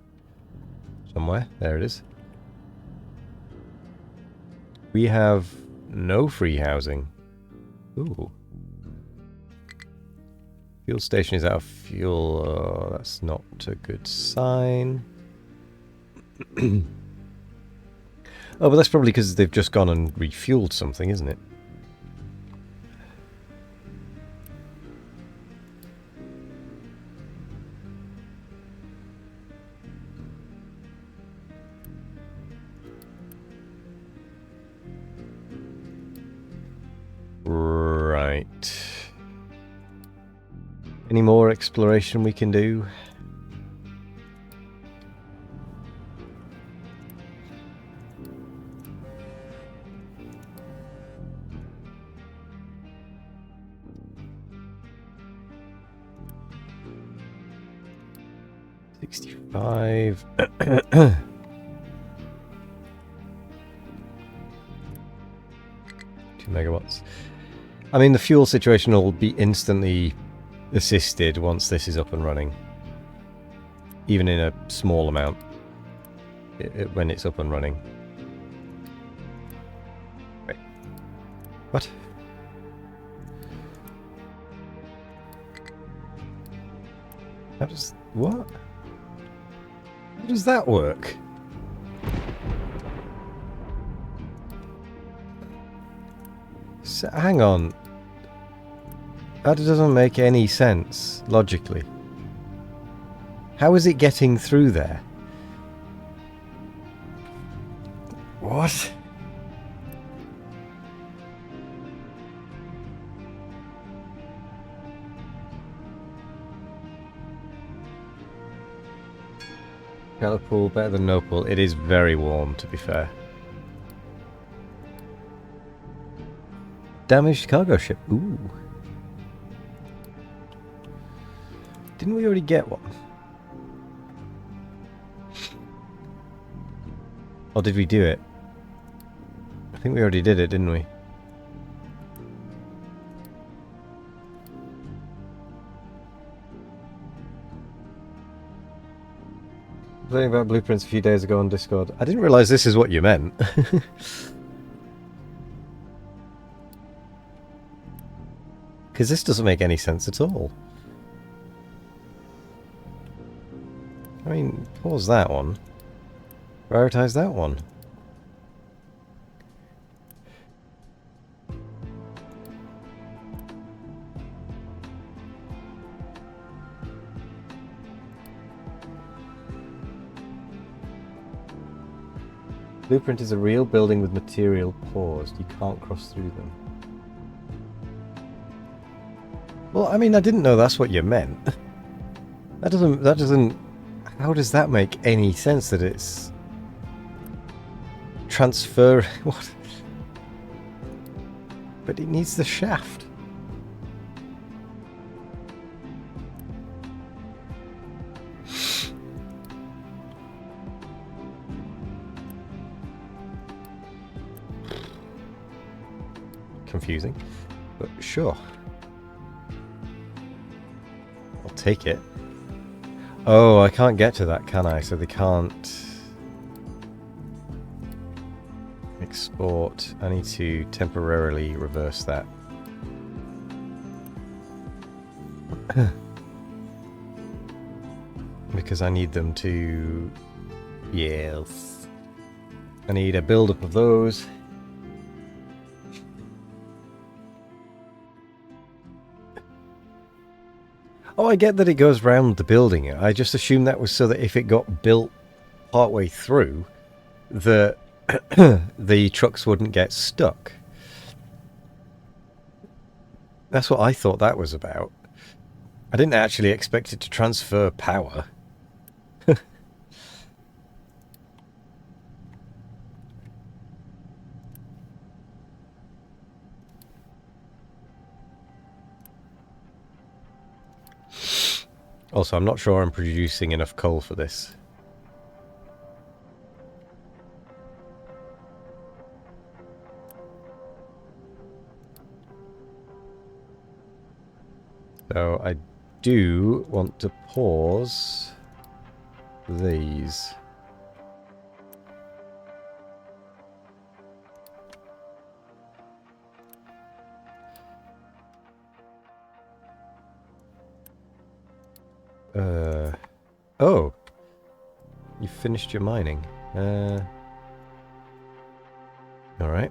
[SPEAKER 1] Somewhere. There it is. We have no free housing. Ooh. Fuel station is out of fuel. Oh, that's not a good sign. Oh, but that's probably because they've just gone and refueled something, isn't it? Right. Any more exploration we can do? $65. 2 megawatts. I mean, the fuel situation will be instantly assisted once this is up and running. Even in a small amount. When it's up and running. Wait. What? How does... what? How does that work? So, hang on. That doesn't make any sense, logically. How is it getting through there? What? Shallow pool, better than no pool. It is very warm, to be fair. Damaged cargo ship. Ooh. Didn't we already get one? Or did we do it? I think we already did it, didn't we? Playing about blueprints a few days ago on Discord. I didn't realise this is what you meant. Because this doesn't make any sense at all. I mean, pause that one. Prioritize that one. Blueprint is a real building with material paused. You can't cross through them. Well, I mean, I didn't know that's what you meant. That doesn't... How does that make any sense that it's... transfer... What? But it needs the shaft. Confusing, but sure. I'll take it. Oh, I can't get to that, can I? So they can't export. I need to temporarily reverse that. Because I need them to... Yes. I need a build-up of those. Oh, I get that it goes round the building. I just assumed that was so that if it got built partway through, the the trucks wouldn't get stuck. That's what I thought that was about. I didn't actually expect it to transfer power. Also, I'm not sure I'm producing enough coal for this. So I do want to pause these. Oh, you finished your mining. All right.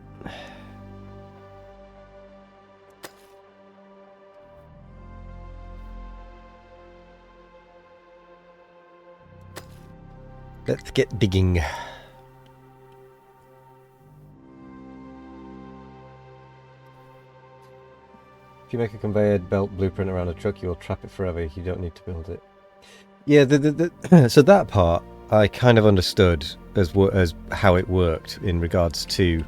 [SPEAKER 1] Let's get digging. If you make a conveyor belt blueprint around a truck, you will trap it forever. You don't need to build it. Yeah, so that part I kind of understood as how it worked in regards to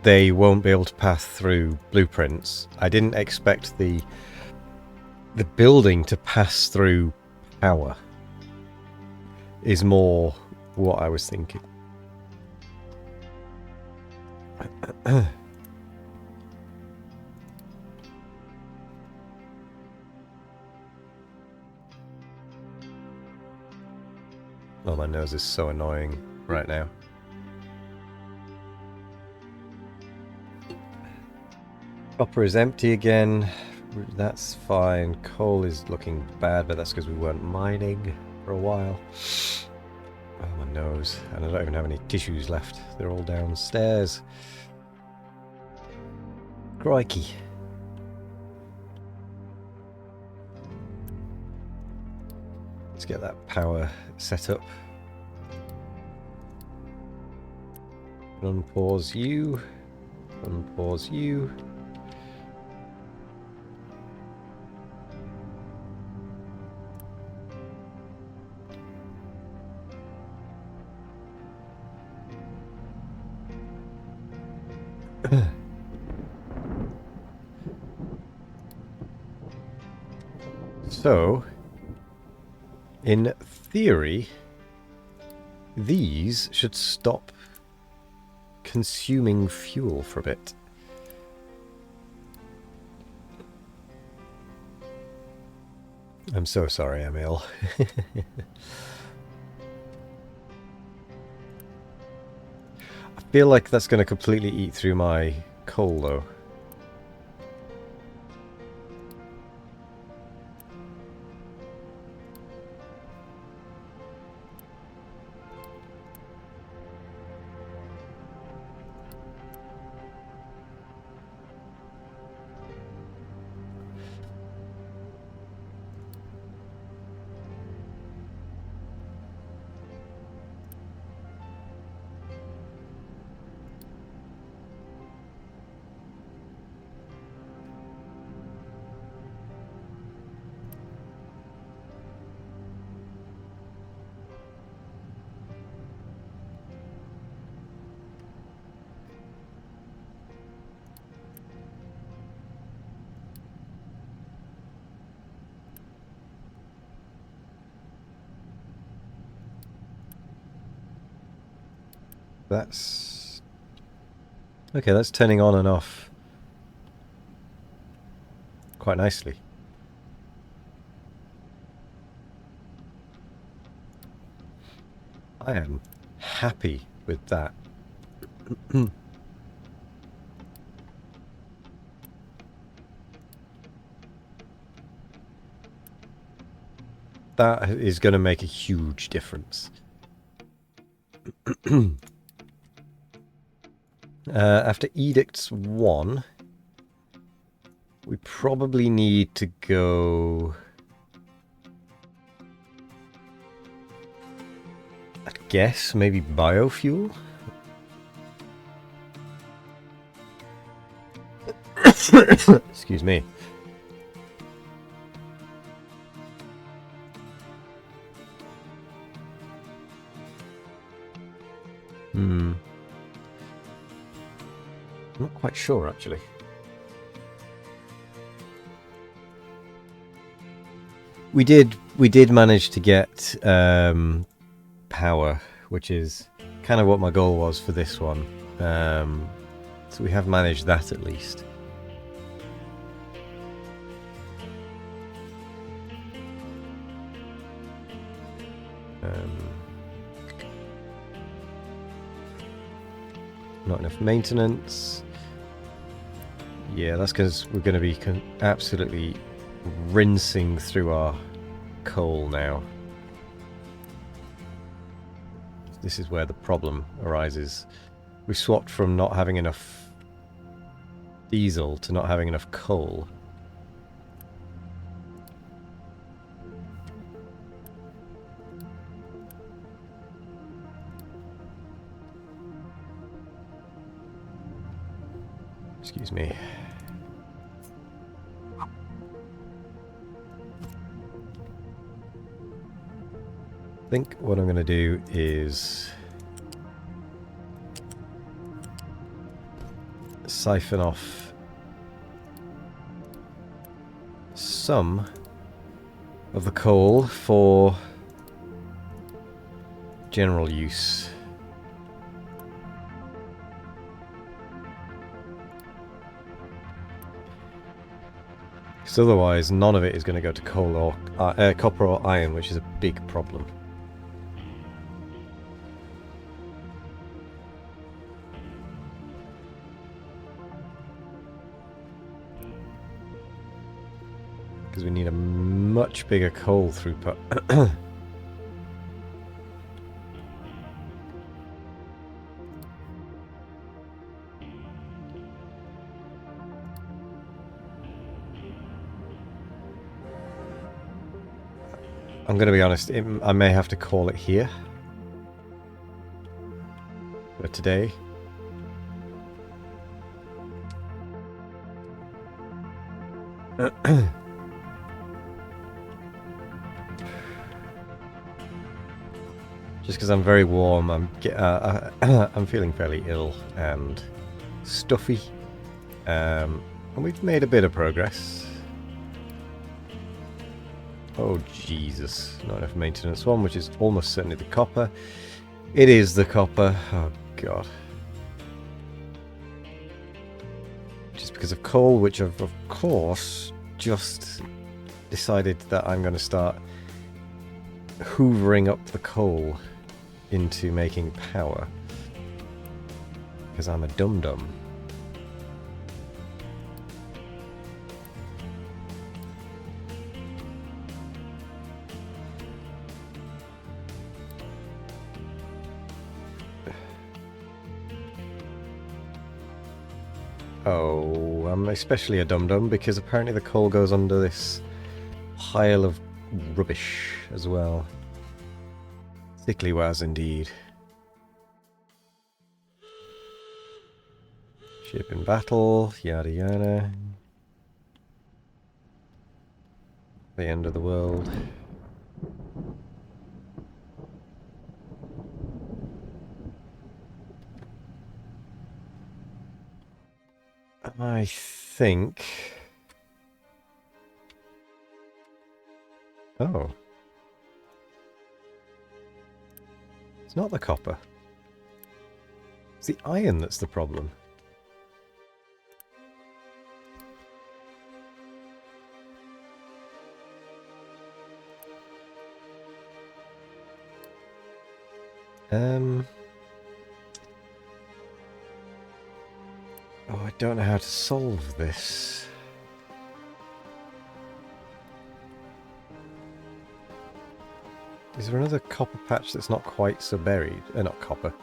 [SPEAKER 1] they won't be able to pass through blueprints. I didn't expect the building to pass through power. Is more what I was thinking. Oh, my nose is so annoying right now. Copper is empty again. That's fine. Coal is looking bad, but that's because we weren't mining for a while. Oh, my nose. And I don't even have any tissues left. They're all downstairs. Crikey. Let's get that power set up. Unpause you. Unpause you. So, in theory, these should stop consuming fuel for a bit. I'm so sorry, Emil. I feel like that's going to completely eat through my coal, though. That's... okay, that's turning on and off quite nicely. I am happy with that. That is going to make a huge difference. After Edicts 1, we probably need to go... I guess maybe biofuel? Excuse me. I'm not quite sure, actually. We did manage to get power, which is kind of what my goal was for this one. So we have managed that at least. Not enough maintenance. Yeah, that's because we're going to be absolutely rinsing through our coal now. This is where the problem arises. We swapped from not having enough diesel to not having enough coal. Excuse me. I think what I'm going to do is siphon off some of the coal for general use. Because otherwise none of it is going to go to coal or copper or iron, which is a big problem. Because we need a much bigger coal throughput. I'm going to be honest, I may have to call it here for today. Just because I'm very warm, I'm feeling fairly ill and stuffy, and we've made a bit of progress. Oh Jesus, not enough maintenance one, which is almost certainly the copper. It is the copper. Oh God. Just because of coal, which I've of course just decided that I'm going to start hoovering up the coal into making power. Because I'm a dum-dum. Oh, I'm especially a dum-dum because apparently the coal goes under this pile of rubbish as well. Sickly was indeed. Ship in battle, yada yada. The end of the world. I think... Oh. It's not the copper. It's the iron that's the problem. Oh, I don't know how to solve this. Is there another copper patch that's not quite so buried? Not copper.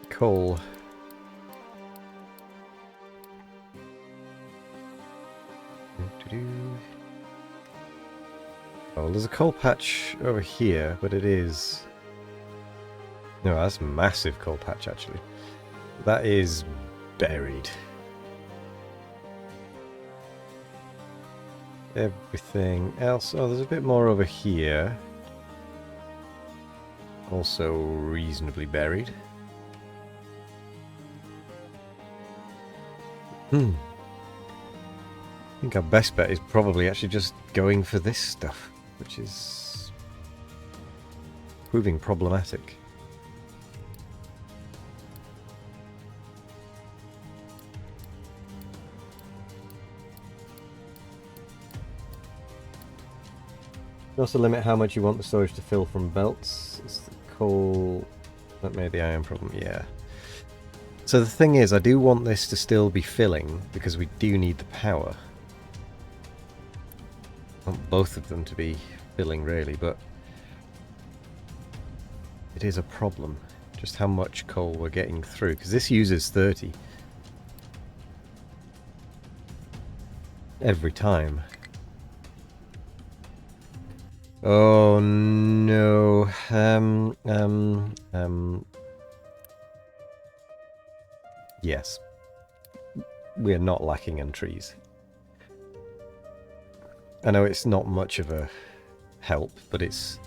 [SPEAKER 1] Coal. Oh, there's a coal patch over here, but it is... No, that's a massive coal patch, actually. That is buried. Everything else... Oh, there's a bit more over here. Also reasonably buried. I think our best bet is probably actually just going for this stuff, which is proving problematic. You also limit how much you want the storage to fill from belts. It's the coal that made the iron problem, yeah. So the thing is, I do want this to still be filling, because we do need the power. I want both of them to be filling, really, but it is a problem, just how much coal we're getting through, because this uses 30. Every time. Oh no. Yes. We are not lacking in trees. I know it's not much of a help, but it's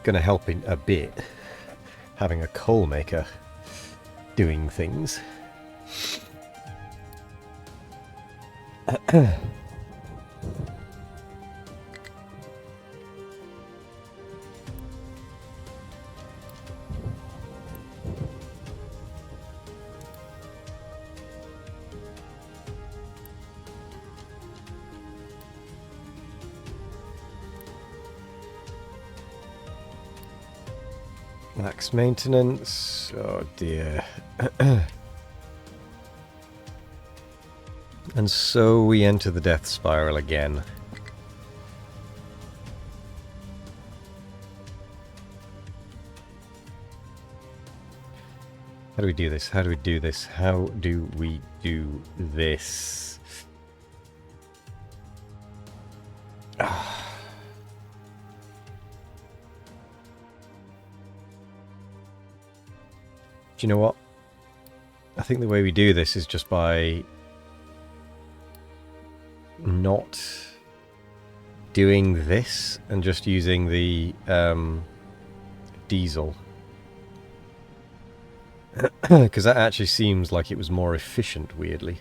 [SPEAKER 1] going to help in a bit, having a coal maker doing things. Max maintenance. Oh dear. And so we enter the death spiral again. How do we do this? How do we do this? How do we do this? Do you know what? I think the way we do this is just by not doing this and just using the diesel. Because that actually seems like it was more efficient, weirdly.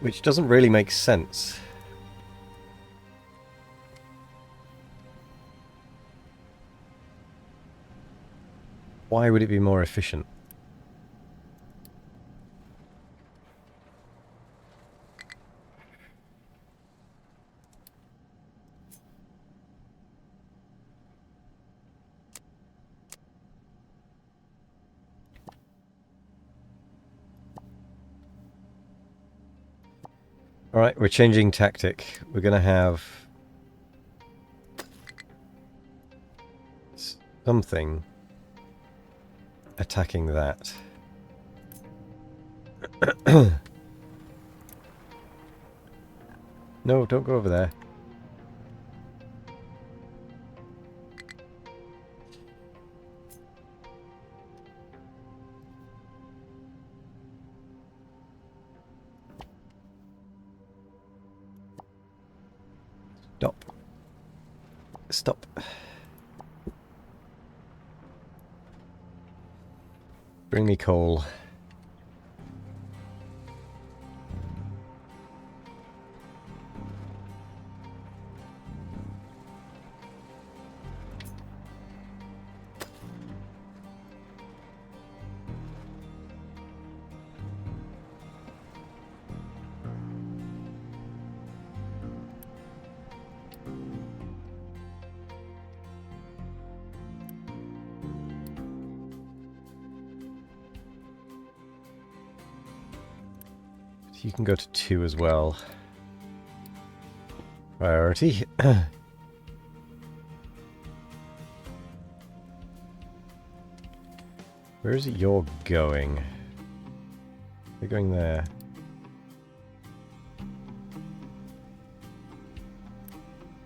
[SPEAKER 1] Which doesn't really make sense. Why would it be more efficient? Alright, we're changing tactic. We're going to have something attacking that. No, don't go over there. Stop. Stop. Bring me coal. You can go to 2 as well. Priority. Where is it you're going? You're going there.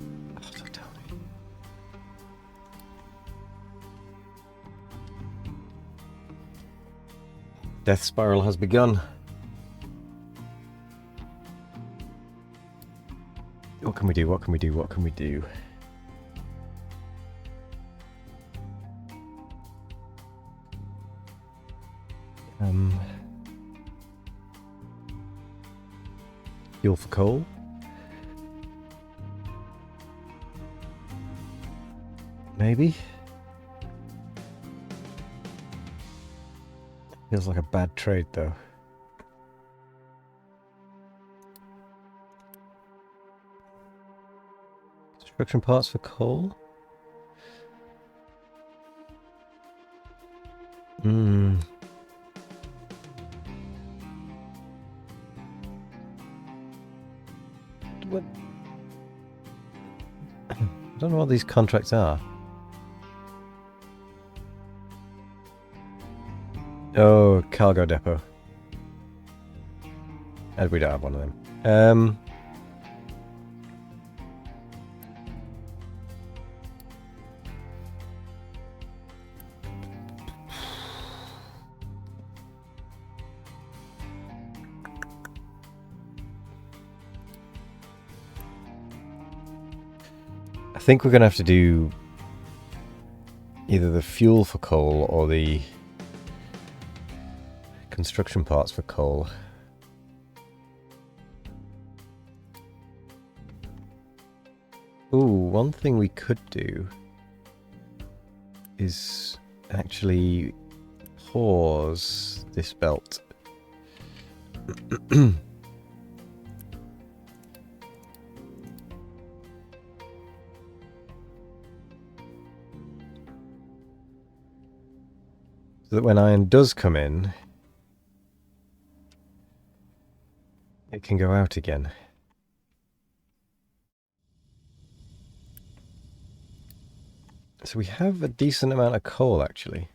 [SPEAKER 1] Oh, don't tell me. Death spiral has begun. What can we do? What can we do? What can we do? Fuel for coal. Maybe. Feels like a bad trade, though. Construction parts for coal? What? I don't know what these contracts are. Oh, cargo depot. And we don't have one of them. I think we're going to have to do either the fuel for coal or the construction parts for coal. Ooh, one thing we could do is actually pause this belt. So that when iron does come in, it can go out again. So we have a decent amount of coal, actually.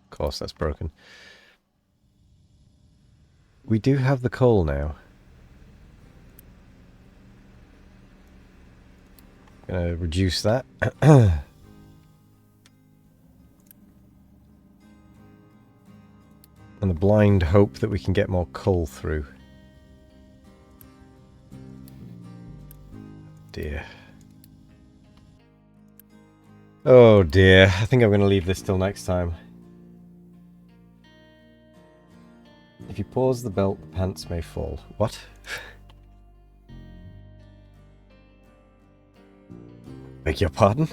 [SPEAKER 1] Of course, that's broken. We do have the coal now. Gonna reduce that. And the blind hope that we can get more coal through. Dear. Oh dear, I think I'm going to leave this till next time. If you pause the belt, the pants may fall. What? Beg your pardon?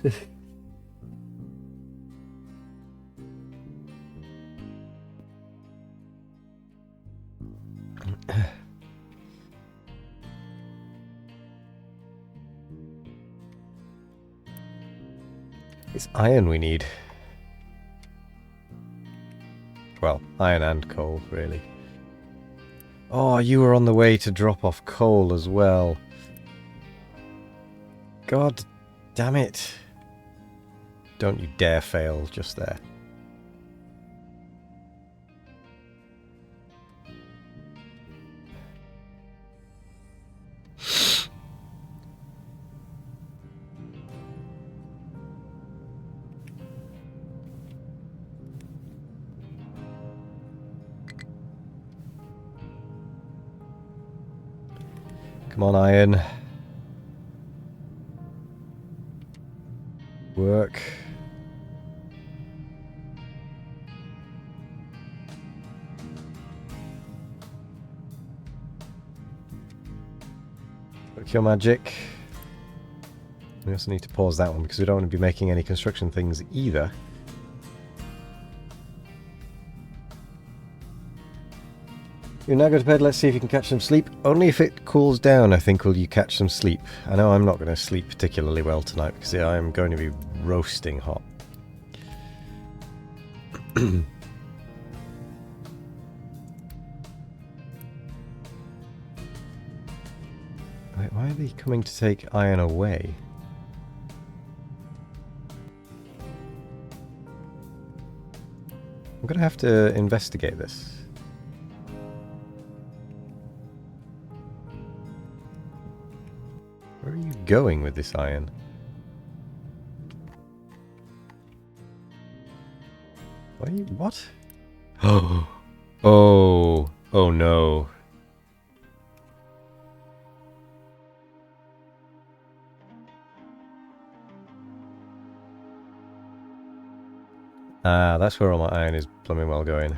[SPEAKER 1] It's iron we need. Well, iron and coal, really. Oh, you were on the way to drop off coal as well. God damn it. Don't you dare fail just there. Come on, iron. Work. Work your magic. We also need to pause that one because we don't want to be making any construction things either. You now go to bed, let's see if you can catch some sleep. Only if it cools down, I think, will you catch some sleep. I know I'm not going to sleep particularly well tonight because I am going to be roasting hot. Wait, why are they coming to take iron away? I'm going to have to investigate this. Where are you going with this iron? Why are you... what? Oh, oh no. Ah, that's where all my iron is blooming well going.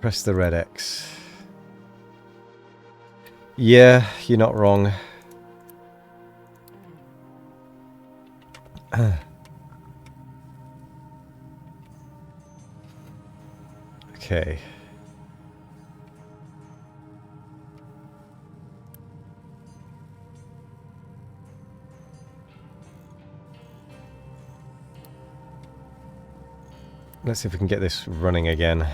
[SPEAKER 1] Press the red X. Yeah, you're not wrong. Okay. Let's see if we can get this running again.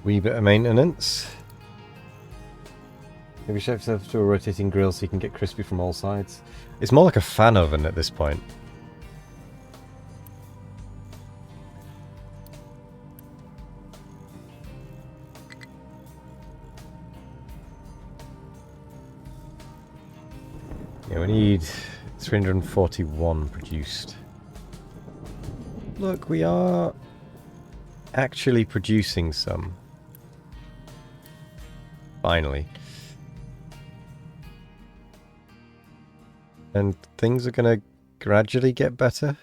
[SPEAKER 1] Wee bit of maintenance. Maybe shift yourself to a rotating grill so you can get crispy from all sides. It's more like a fan oven at this point. Yeah, we need 341 produced. Look, we are actually producing some. Finally. And things are going to gradually get better,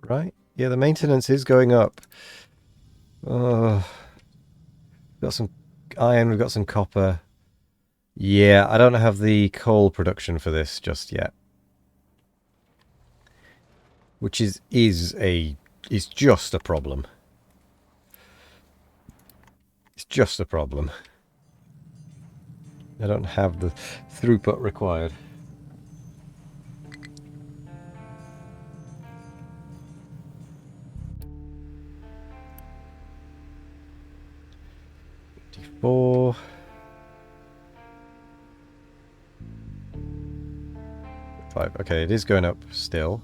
[SPEAKER 1] right? Yeah, the maintenance is going up. Oh, we've got some iron, we've got some copper. Yeah, I don't have the coal production for this just yet. Which is just a problem. It's just a problem. I don't have the throughput required. Four. Five. Okay, it is going up still.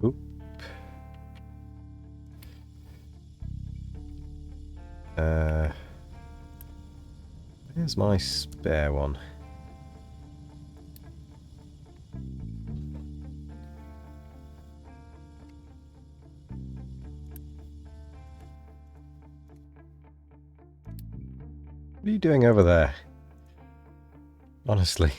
[SPEAKER 1] Oop. Where's my spare one? What are you doing over there? Honestly.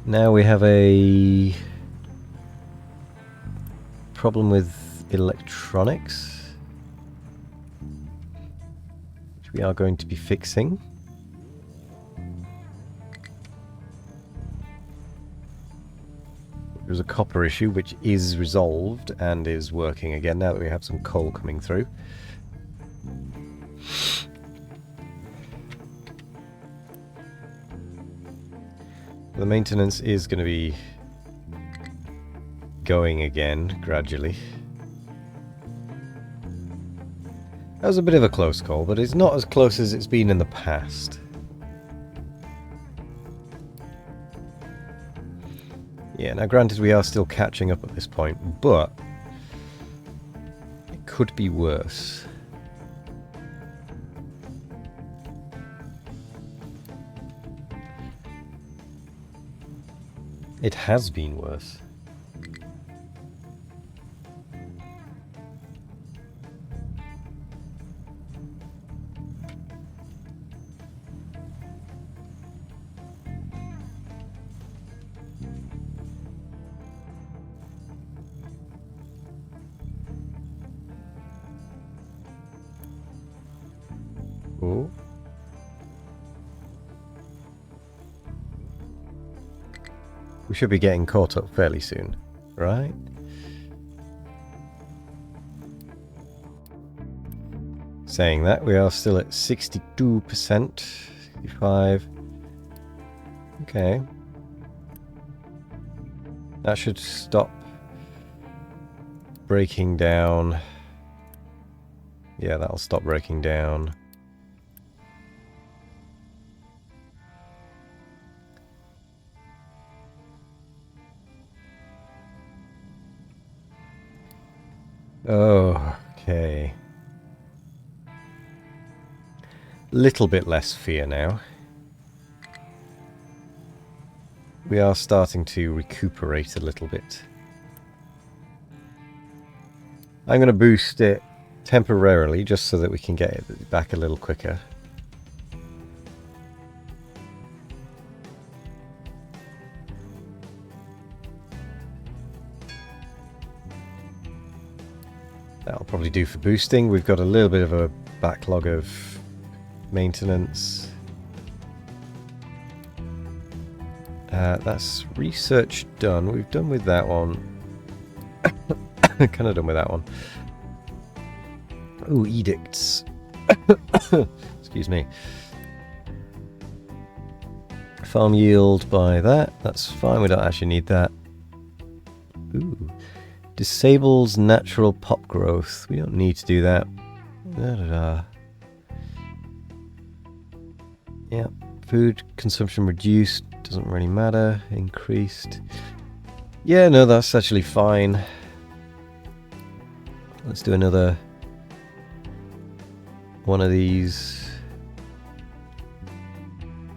[SPEAKER 1] Now we have a problem with electronics, which we are going to be fixing. There was a copper issue which is resolved and is working again now that we have some coal coming through. The maintenance is going to be going again gradually. That was a bit of a close call, but it's not as close as it's been in the past. Yeah, now granted we are still catching up at this point, but it could be worse. It has been worse. Oh. We should be getting caught up fairly soon, right? Saying that, we are still at 62%, 65. Okay. That should stop breaking down. Yeah, that'll stop breaking down. Oh, okay. Little bit less fear now. We are starting to recuperate a little bit. I'm going to boost it temporarily just so that we can get it back a little quicker. That'll probably do for boosting. We've got a little bit of a backlog of maintenance. That's research done. We've done with that one. Kind of done with that one. Ooh, edicts. Excuse me. Farm yield by that. That's fine. We don't actually need that. Ooh. Disables natural pop growth. We don't need to do that. Yeah. Food consumption reduced. Doesn't really matter. Increased. Yeah, no, that's actually fine. Let's do another one of these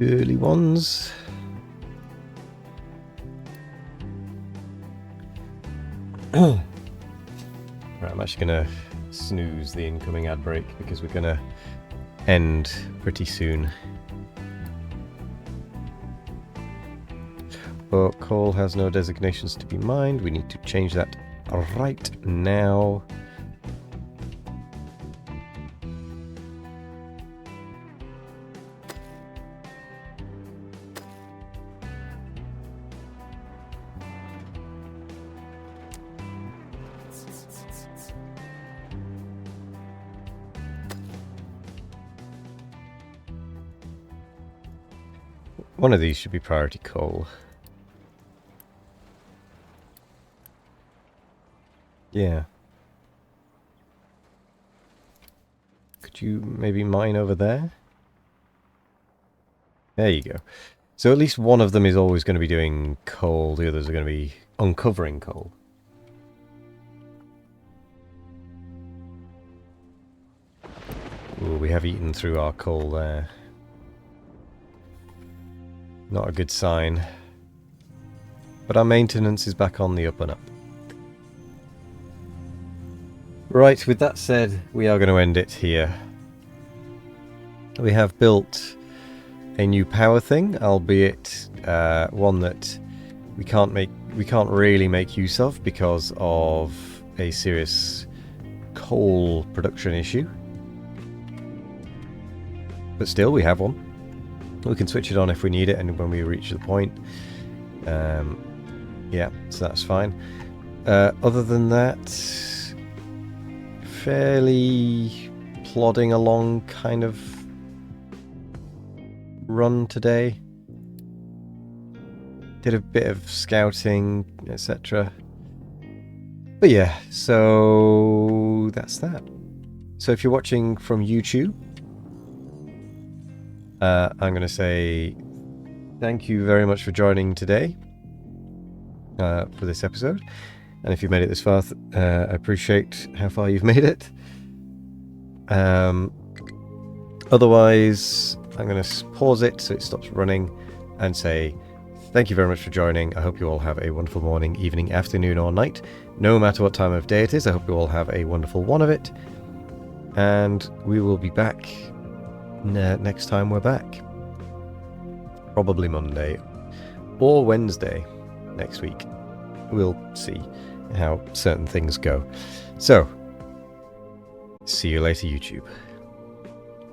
[SPEAKER 1] early ones. Right, I'm actually going to snooze the incoming ad break because we're going to end pretty soon. but coal has no designations to be mined. We need to change that right now. One of these should be priority coal. Yeah. Could you maybe mine over there? There you go. So at least one of them is always going to be doing coal, the others are going to be uncovering coal. Ooh, we have eaten through our coal there. Not a good sign. But our maintenance is back on the up and up. Right, with that said, we are going to end it here. We have built a new power thing, albeit one that we can't really make use of because of a serious coal production issue. But still, we have one. We can switch it on if we need it and when we reach the point. Yeah, so that's fine. Other than that, fairly plodding along kind of run today. Did a bit of scouting, etc. But yeah, so that's that. So if you're watching from YouTube, I'm going to say thank you very much for joining today for this episode. And if you've made it this far, I appreciate how far you've made it. Otherwise, I'm going to pause it so it stops running and say thank you very much for joining. I hope you all have a wonderful morning, evening, afternoon, or night. No matter what time of day it is, I hope you all have a wonderful one of it. And we will be back next time we're back. Probably Monday or Wednesday next week. We'll see how certain things go. So, see you later, YouTube.